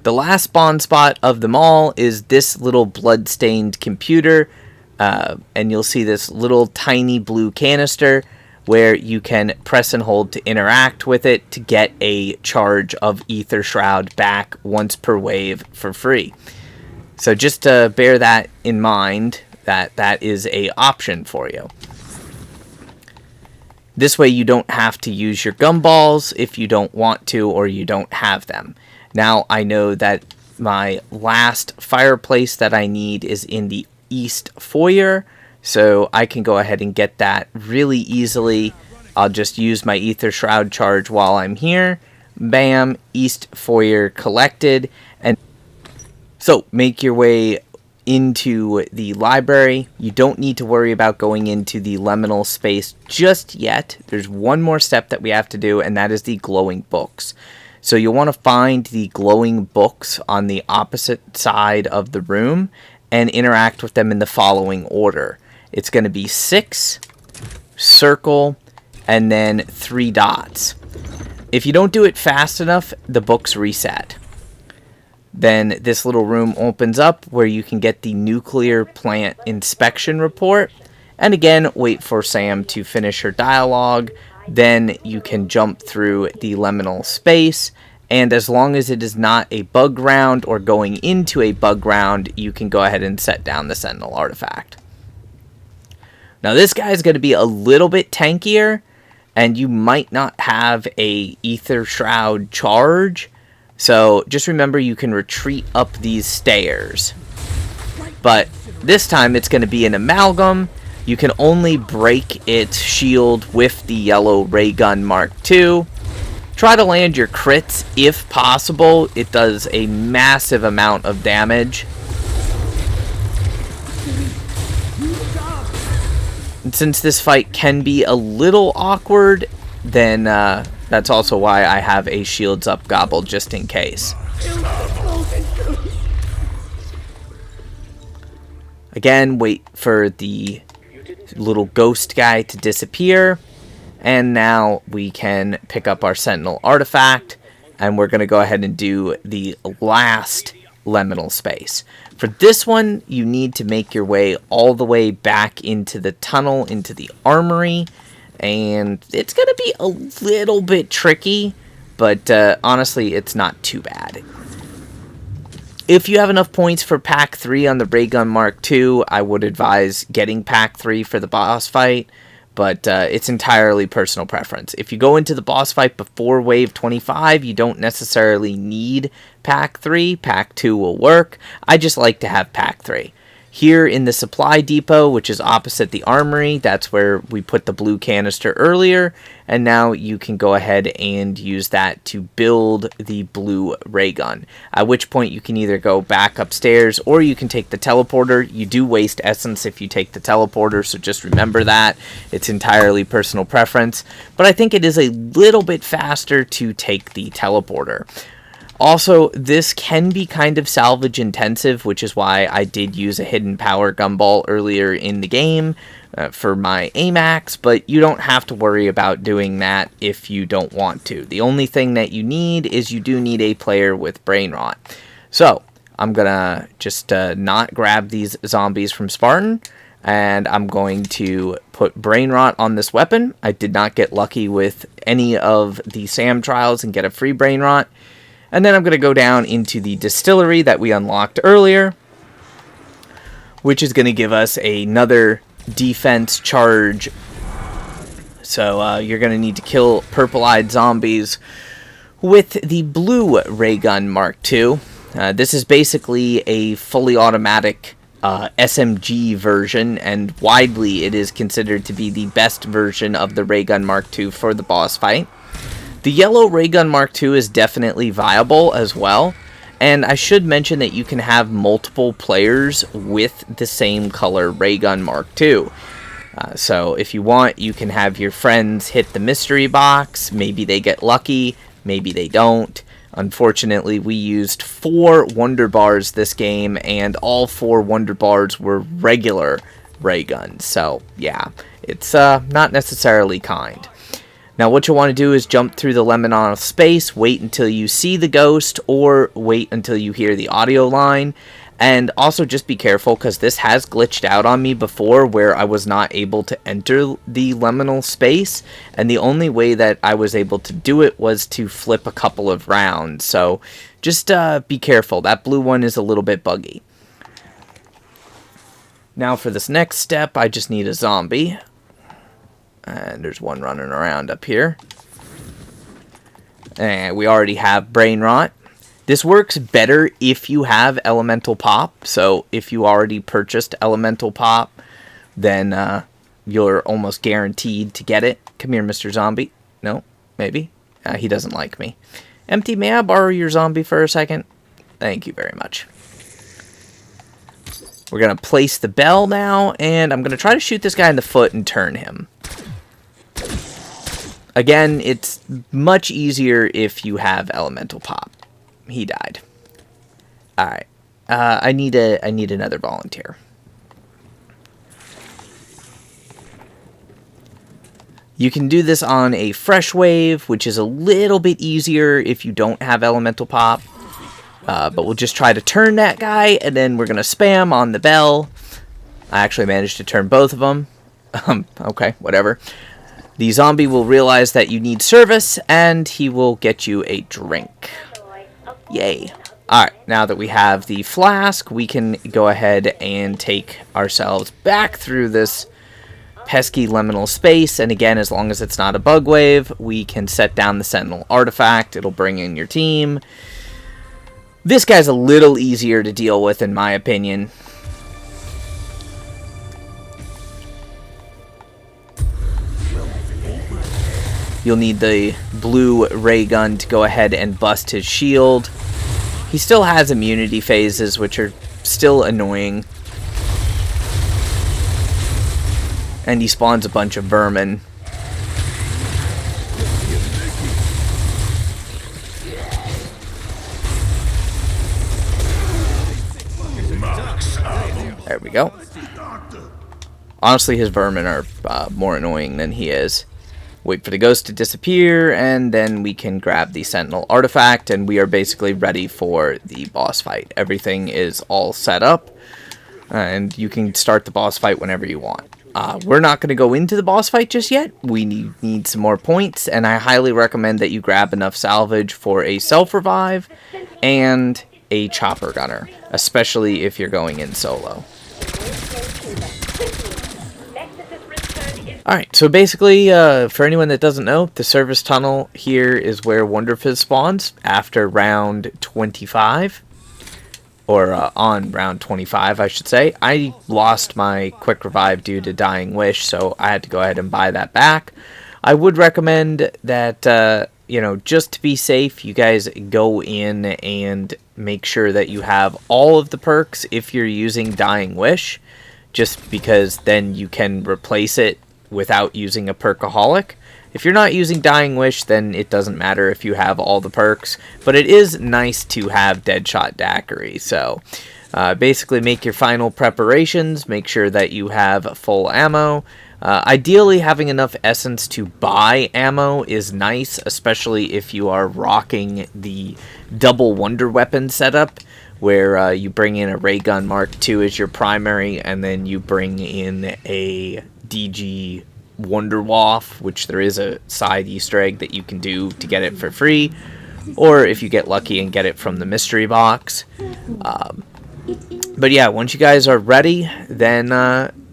The last spawn spot of them all is this little blood-stained computer, and you'll see this little tiny blue canister where you can press and hold to interact with it to get a charge of Ether Shroud back once per wave for free. So just to bear that in mind, that is a option for you. This way you don't have to use your gumballs if you don't want to or you don't have them. Now I know that my last fireplace that I need is in the East Foyer, so I can go ahead and get that really easily. I'll just use my Ether Shroud charge while I'm here. Bam, East Foyer collected. And so make your way into the library. You don't need to worry about going into the liminal space just yet. There's one more step that we have to do, and that is the glowing books. So you'll want to find the glowing books on the opposite side of the room and interact with them in the following order. It's going to be 6, circle, and then 3 dots. If you don't do it fast enough, the books reset. Then this little room opens up where you can get the nuclear plant inspection report. And again, wait for Sam to finish her dialogue. Then you can jump through the liminal space. And as long as it is not a bug round or going into a bug round, you can go ahead and set down the Sentinel artifact. Now this guy is going to be a little bit tankier, and you might not have a Ether Shroud charge. So just remember you can retreat up these stairs. But this time it's going to be an amalgam. You can only break its shield with the yellow ray gun Mark II. Try to land your crits if possible. It does a massive amount of damage. And since this fight can be a little awkward, then that's also why I have a shields up gobble just in case. Again, wait for the little ghost guy to disappear. And now we can pick up our Sentinel artifact, and we're going to go ahead and do the last liminal space. For this one, you need to make your way all the way back into the tunnel, into the armory, and it's going to be a little bit tricky, but honestly, it's not too bad. If you have enough points for Pack 3 on the Ray Gun Mark II, I would advise getting Pack 3 for the boss fight. But it's entirely personal preference. If you go into the boss fight before Wave 25, you don't necessarily need Pack 3. Pack 2 will work. I just like to have Pack 3. Here in the supply depot, which is opposite the armory, that's where we put the blue canister earlier. And now you can go ahead and use that to build the blue ray gun. At which point you can either go back upstairs or you can take the teleporter. You do waste essence if you take the teleporter, so just remember that. It's entirely personal preference. But I think it is a little bit faster to take the teleporter. Also, this can be kind of salvage intensive, which is why I did use a hidden power gumball earlier in the game for my AMAX, but you don't have to worry about doing that if you don't want to. The only thing that you need is you do need a player with brain rot. So, I'm going to just not grab these zombies from Spartan, and I'm going to put brain rot on this weapon. I did not get lucky with any of the SAM trials and get a free brain rot. And then I'm going to go down into the distillery that we unlocked earlier, which is going to give us another defense charge. So you're going to need to kill purple-eyed zombies with the blue ray gun Mark II. This is basically a fully automatic SMG version, and widely it is considered to be the best version of the ray gun Mark II for the boss fight. The yellow ray gun Mark II is definitely viable as well, and I should mention that you can have multiple players with the same color ray gun Mark II. So if you want, you can have your friends hit the mystery box. Maybe they get lucky, maybe they don't. Unfortunately, we used 4 Wonder Bars this game, and all 4 Wonder Bars were regular ray guns. So yeah, it's not necessarily kind. Now what you'll want to do is jump through the liminal space, wait until you see the ghost, or wait until you hear the audio line. And also just be careful, because this has glitched out on me before where I was not able to enter the liminal space. And the only way that I was able to do it was to flip a couple of rounds. So just be careful. That blue one is a little bit buggy. Now for this next step, I just need a zombie. And there's one running around up here. And we already have brain rot. This works better if you have elemental pop. So if you already purchased elemental pop, then you're almost guaranteed to get it. Come here, Mr. Zombie. No, maybe. He doesn't like me. Empty, may I borrow your zombie for a second? Thank you very much. We're going to place the bell now, and I'm going to try to shoot this guy in the foot and turn him. Again, it's much easier if you have elemental pop. He died. Alright. I need another volunteer. You can do this on a fresh wave, which is a little bit easier if you don't have elemental pop. But we'll just try to turn that guy, and then we're going to spam on the bell. I actually managed to turn both of them. Okay, whatever. The zombie will realize that you need service, and he will get you a drink. Yay. Alright, now that we have the flask, we can go ahead and take ourselves back through this pesky liminal space. And again, as long as it's not a bug wave, we can set down the Sentinel artifact. It'll bring in your team. This guy's a little easier to deal with, in my opinion. You'll need the blue ray gun to go ahead and bust his shield. He still has immunity phases, which are still annoying. And he spawns a bunch of vermin. There we go. Honestly, his vermin are more annoying than he is. Wait for the ghost to disappear, and then we can grab the Sentinel artifact, and we are basically ready for the boss fight. Everything is all set up, and you can start the boss fight whenever you want. We're not going to go into the boss fight just yet. We need some more points, and I highly recommend that you grab enough salvage for a self-revive and a chopper gunner, especially if you're going in solo. Alright, so basically, for anyone that doesn't know, the service tunnel here is where Wonderfizz spawns after round 25. Or on round 25, I should say. I lost my quick revive due to Dying Wish, so I had to go ahead and buy that back. I would recommend that, you know, just to be safe, you guys go in and make sure that you have all of the perks if you're using Dying Wish, just because then you can replace it without using a perkaholic. If you're not using Dying Wish, then it doesn't matter if you have all the perks, but it is nice to have Deadshot Daiquiri. So basically make your final preparations, make sure that you have full ammo. Ideally, having enough essence to buy ammo is nice, especially if you are rocking the double wonder weapon setup, where you bring in a Ray Gun Mark II as your primary, and then you bring in a DG Wonder Waff, which there is a side Easter egg that you can do to get it for free, or if you get lucky and get it from the mystery box. But yeah, once you guys are ready, then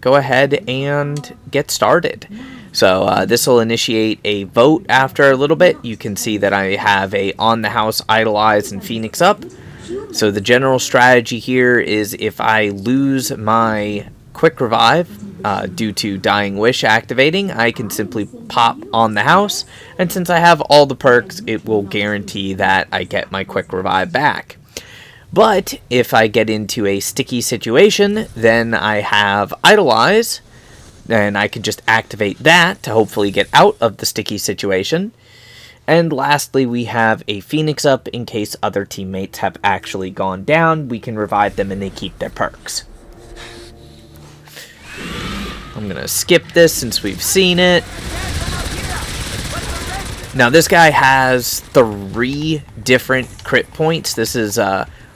go ahead and get started. So this will initiate a vote after a little bit. You can see that I have a On the House, Idolize, and Phoenix up. So the general strategy here is if I lose my quick revive due to Dying Wish activating, I can simply pop On the House, and since I have all the perks, it will guarantee that I get my quick revive back. But if I get into a sticky situation, then I have Idolize, and I can just activate that to hopefully get out of the sticky situation. And lastly, we have a Phoenix up in case other teammates have actually gone down. We can revive them and they keep their perks. I'm going to skip this since we've seen it. Now this guy has 3 different crit points. This is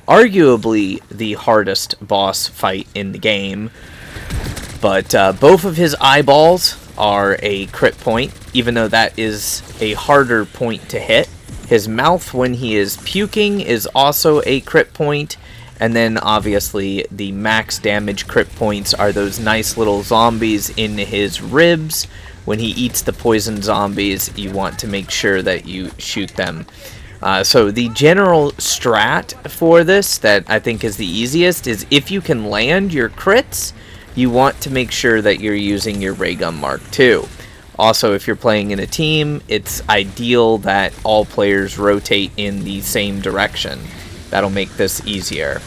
arguably the hardest boss fight in the game. But both of his eyeballs are a crit point, even though that is a harder point to hit. His mouth when he is puking is also a crit point. And then obviously the max damage crit points are those nice little zombies in his ribs. When he eats the poison zombies, you want to make sure that you shoot them. So the general strat for this that I think is the easiest is if you can land your crits, you want to make sure that you're using your Ray Gun Mark II. Also, if you're playing in a team, it's ideal that all players rotate in the same direction. That'll make this easier.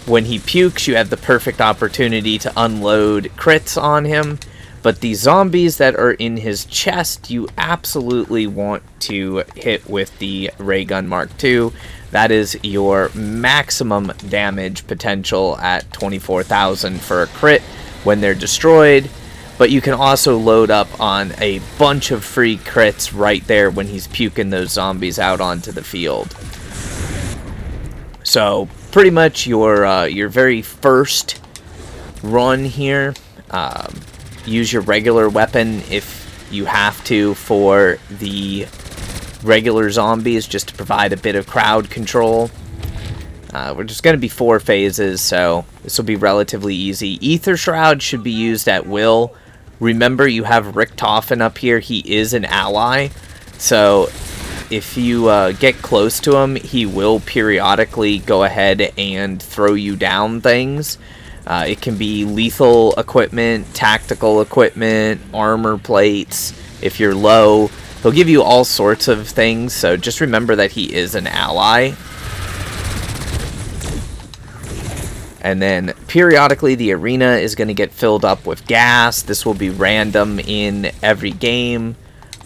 When he pukes, you have the perfect opportunity to unload crits on him. But the zombies that are in his chest, you absolutely want to hit with the Ray Gun Mark II. That is your maximum damage potential at 24,000 for a crit when they're destroyed. But you can also load up on a bunch of free crits right there when he's puking those zombies out onto the field. So pretty much your very first run here, use your regular weapon if you have to for the regular zombies, just to provide a bit of crowd control. We're just going to be 4 phases, so this will be relatively easy. Ether Shroud should be used at will. Remember, you have Richtofen up here. He is an ally, so if you get close to him, he will periodically go ahead and throw you down things. It can be lethal equipment, tactical equipment, armor plates. If you're low, He'll give you all sorts of things, so just remember that he is an ally. And then periodically the arena is going to get filled up with gas. This will be random in every game.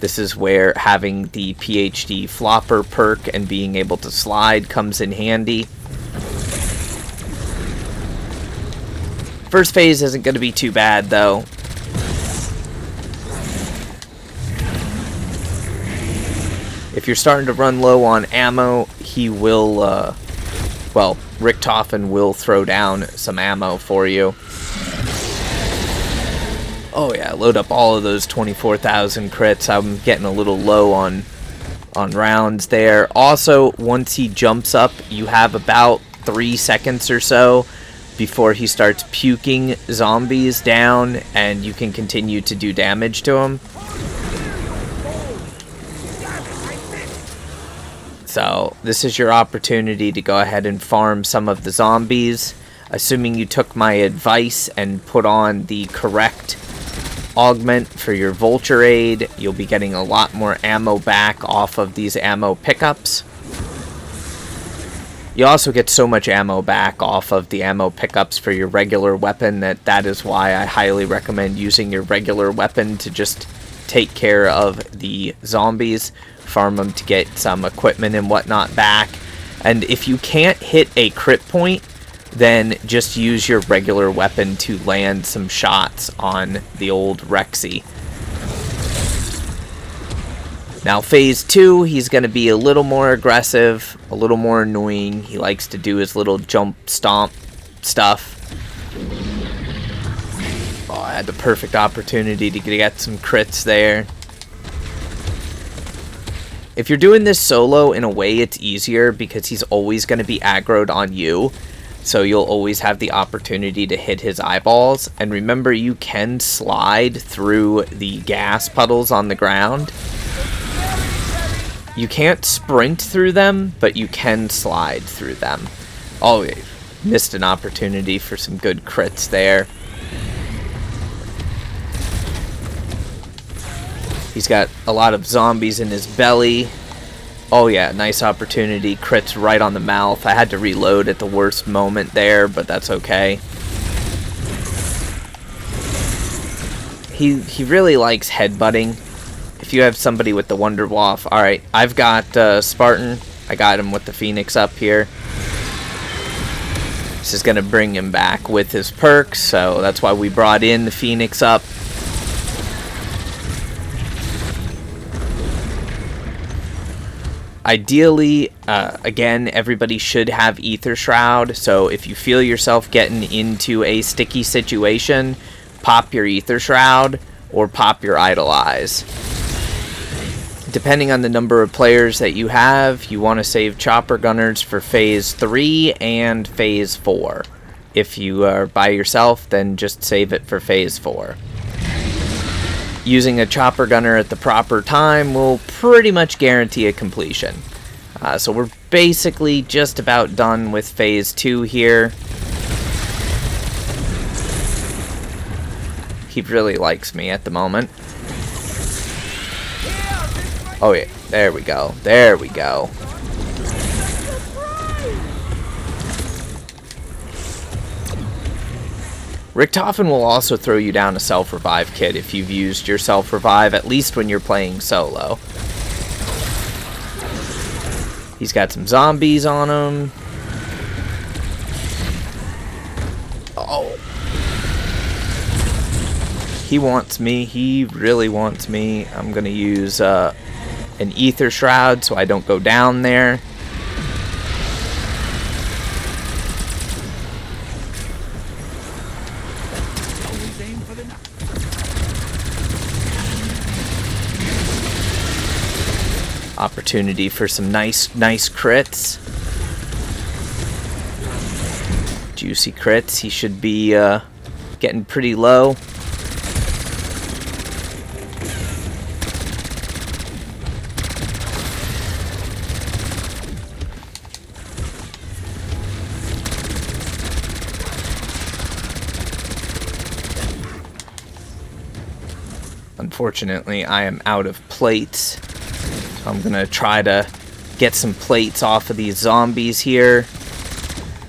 This is where having the PhD flopper perk and being able to slide comes in handy. First phase isn't going to be too bad though. If you're starting to run low on ammo, he will, well, Richtofen will throw down some ammo for you. Oh yeah, load up all of those 24,000 crits. I'm getting a little low on rounds there. Also, once he jumps up, you have about 3 seconds or so before he starts puking zombies down, and you can continue to do damage to him. So this is your opportunity to go ahead and farm some of the zombies. Assuming you took my advice and put on the correct augment for your vulture aid, you'll be getting a lot more ammo back off of these ammo pickups. You also get so much ammo back off of the ammo pickups for your regular weapon that is why I highly recommend using your regular weapon to just take care of the zombies. Farm them to get some equipment and whatnot back. And if you can't hit a crit point, then just use your regular weapon to land some shots on the old Rexy. Now phase 2, he's going to be a little more aggressive, a little more annoying. He likes to do his little jump stomp stuff. Oh, I had the perfect opportunity to get some crits there. If you're doing this solo, in a way it's easier because he's always going to be aggroed on you. So you'll always have the opportunity to hit his eyeballs. And remember, you can slide through the gas puddles on the ground. You can't sprint through them, but you can slide through them. Oh, missed an opportunity for some good crits there. He's got a lot of zombies in his belly. Oh yeah, nice opportunity. Crits right on the mouth. I had to reload at the worst moment there, but that's okay. He really likes headbutting. If you have somebody with the Wonder Waff. Alright, I've got Spartan. I got him with the Phoenix up here. This is going to bring him back with his perks, so that's why we brought in the Phoenix up. Ideally, again, everybody should have Ether Shroud, so if you feel yourself getting into a sticky situation, pop your Ether Shroud or pop your Idle Eyes. Depending on the number of players that you have, you want to save Chopper Gunners for Phase 3 and Phase 4. If you are by yourself, then just save it for Phase 4. Using a Chopper Gunner at the proper time will pretty much guarantee a completion. So we're basically just about done with Phase 2 here. He really likes me at the moment. Oh yeah, there we go. There we go. Richtofen will also throw you down a self-revive kit if you've used your self-revive, at least when you're playing solo. He's got some zombies on him. Oh. He wants me. He really wants me. I'm going to use an Ether Shroud so I don't go down there. Opportunity for some nice crits. Juicy crits. He should be getting pretty low. Unfortunately, I am out of plates. So I'm gonna try to get some plates off of these zombies here.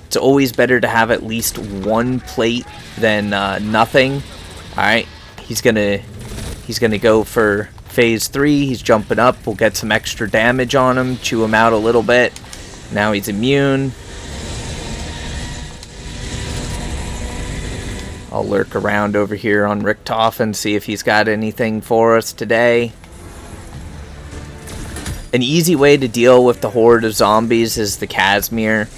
It's always better to have at least one plate than nothing. Alright, he's gonna go for phase 3. He's jumping up. We'll get some extra damage on him, chew him out a little bit. Now he's immune. I'll lurk around over here on Richtofen, see if he's got anything for us today. An easy way to deal with the horde of zombies is the Casimir.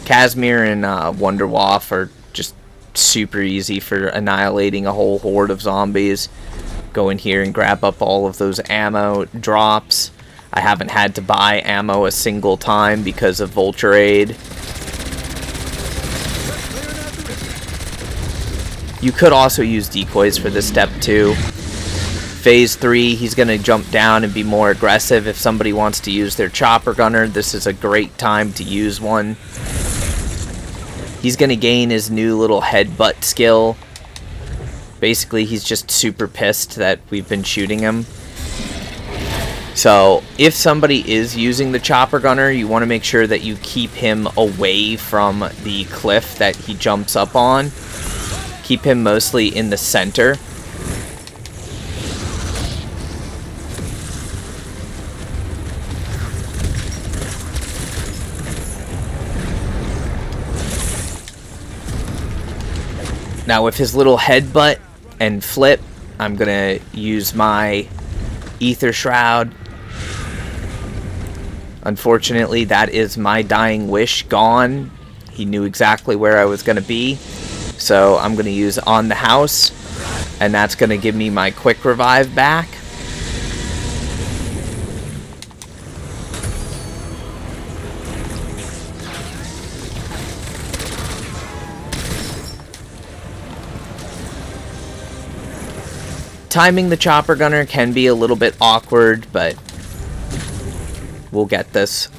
Casimir and Wonderwaff are just super easy for annihilating a whole horde of zombies. Go in here and grab up all of those ammo drops. I haven't had to buy ammo a single time because of Vulture Aid. You could also use decoys for this step too. Phase 3, he's going to jump down and be more aggressive. If somebody wants to use their chopper gunner, this is a great time to use one. He's going to gain his new little headbutt skill. Basically, he's just super pissed that we've been shooting him. So, if somebody is using the chopper gunner, you want to make sure that you keep him away from the cliff that he jumps up on. Keep him mostly in the center. Now with his little headbutt and flip, I'm gonna use my Ether Shroud. Unfortunately, that is my dying wish gone. He knew exactly where I was gonna be. So I'm going to use On the House, and that's going to give me my quick revive back. Timing the chopper gunner can be a little bit awkward, but we'll get this.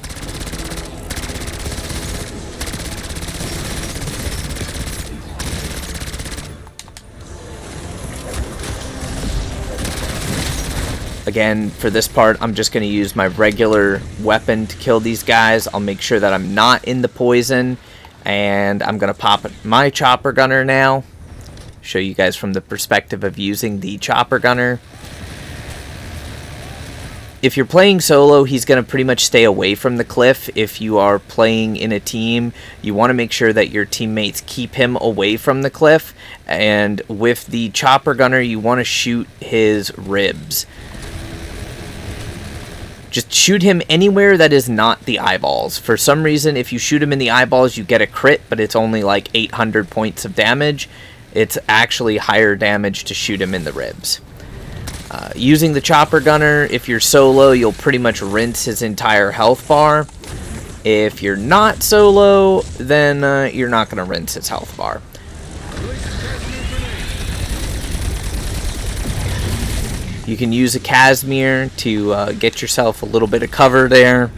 Again, for this part, I'm just going to use my regular weapon to kill these guys. I'll make sure that I'm not in the poison. And I'm going to pop my chopper gunner now. Show you guys from the perspective of using the chopper gunner. If you're playing solo, he's going to pretty much stay away from the cliff. If you are playing in a team, you want to make sure that your teammates keep him away from the cliff. And with the chopper gunner, you want to shoot his ribs. Just shoot him anywhere that is not the eyeballs. For some reason, if you shoot him in the eyeballs, you get a crit, but it's only like 800 points of damage. It's actually higher damage to shoot him in the ribs. Using the chopper gunner, if you're solo, you'll pretty much rinse his entire health bar. If you're not solo, then you're not going to rinse his health bar. You can use a Casimir to get yourself a little bit of cover there.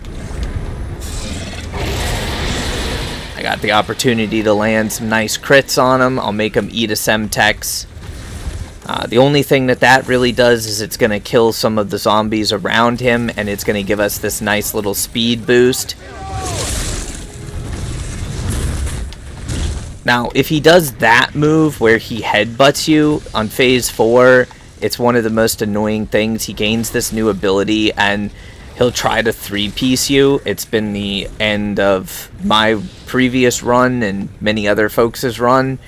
I got the opportunity to land some nice crits on him. I'll make him eat a Semtex. The only thing that really does is it's going to kill some of the zombies around him, and it's going to give us this nice little speed boost. Now, if he does that move where he headbutts you on phase 4, it's one of the most annoying things. He gains this new ability, and he'll try to 3-piece you. It's been the end of my previous run and many other folks' run.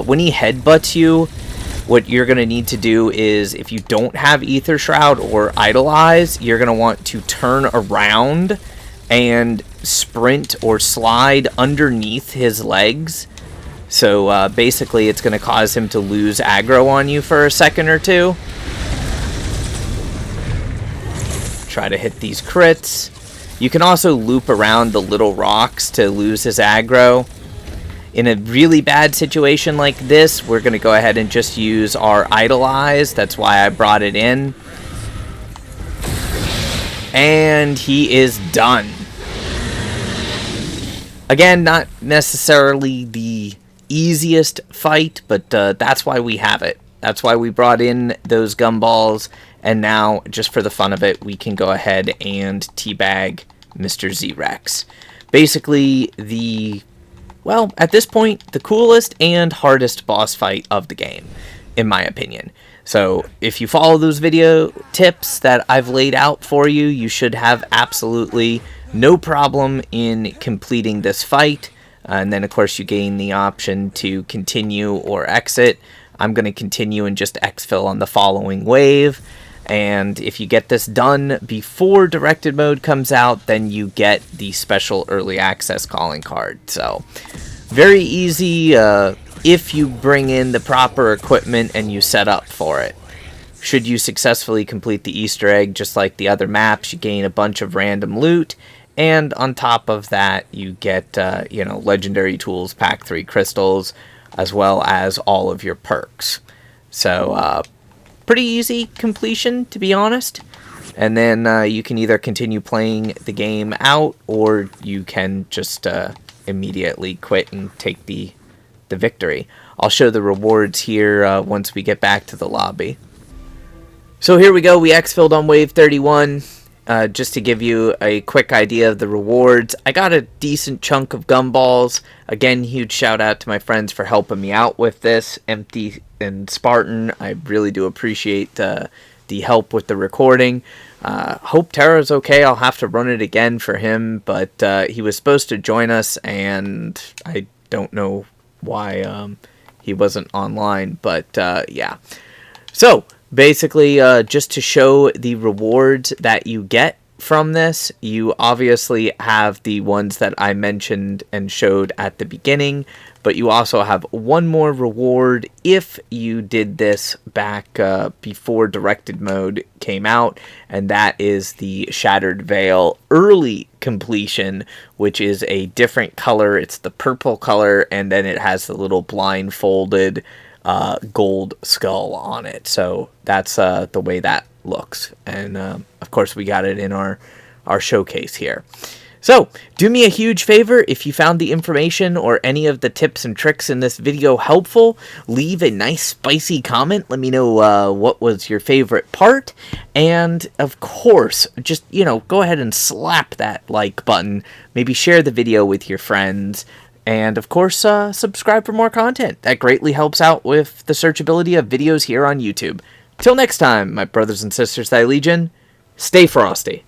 When he headbutts you, what you're going to need to do is, if you don't have Ether Shroud or Idolize, you're going to want to turn around and sprint or slide underneath his legs. So basically it's going to cause him to lose aggro on you for a second or two. Try to hit these crits. You can also loop around the little rocks to lose his aggro. In a really bad situation like this, we're going to go ahead and just use our Idolize. That's why I brought it in. And he is done. Again, not necessarily the easiest fight, but that's why we have it. That's why we brought in those gumballs. And now, just for the fun of it, we can go ahead and teabag Mr. Z-Rex. Basically, well, at this point, the coolest and hardest boss fight of the game, in my opinion. So, if you follow those video tips that I've laid out for you, you should have absolutely no problem in completing this fight. And then, of course, you gain the option to continue or exit. I'm going to continue and just exfil on the following wave. And if you get this done before directed mode comes out, then you get the special early access calling card. So, very easy if you bring in the proper equipment and you set up for it. Should you successfully complete the Easter egg, just like the other maps, you gain a bunch of random loot. And on top of that, you get, legendary tools, pack 3 crystals, as well as all of your perks. So, pretty easy completion, to be honest. And then you can either continue playing the game out, or you can just immediately quit and take the victory. I'll show the rewards here once we get back to the lobby. So here we go. We exfilled on wave 31. Just to give you a quick idea of the rewards, I got a decent chunk of gumballs. Again, huge shout out to my friends for helping me out with this. Empty and Spartan, I really do appreciate the help with the recording. Hope Terra's okay. I'll have to run it again for him, but he was supposed to join us, and I don't know why he wasn't online, but yeah. So, basically, just to show the rewards that you get from this, you obviously have the ones that I mentioned and showed at the beginning, but you also have one more reward if you did this back before directed mode came out, and that is the Shattered Veil early completion, which is a different color. It's the purple color, and then it has the little blindfolded gold skull on it. So that's the way that looks, and of course we got it in our showcase here. So do me a huge favor, if you found the information or any of the tips and tricks in this video helpful, leave a nice spicy comment. Let me know what was your favorite part, and of course just go ahead and slap that like button. Maybe share the video with your friends. And, of course, subscribe for more content. That greatly helps out with the searchability of videos here on YouTube. Till next time, my brothers and sisters, thy legion, stay frosty.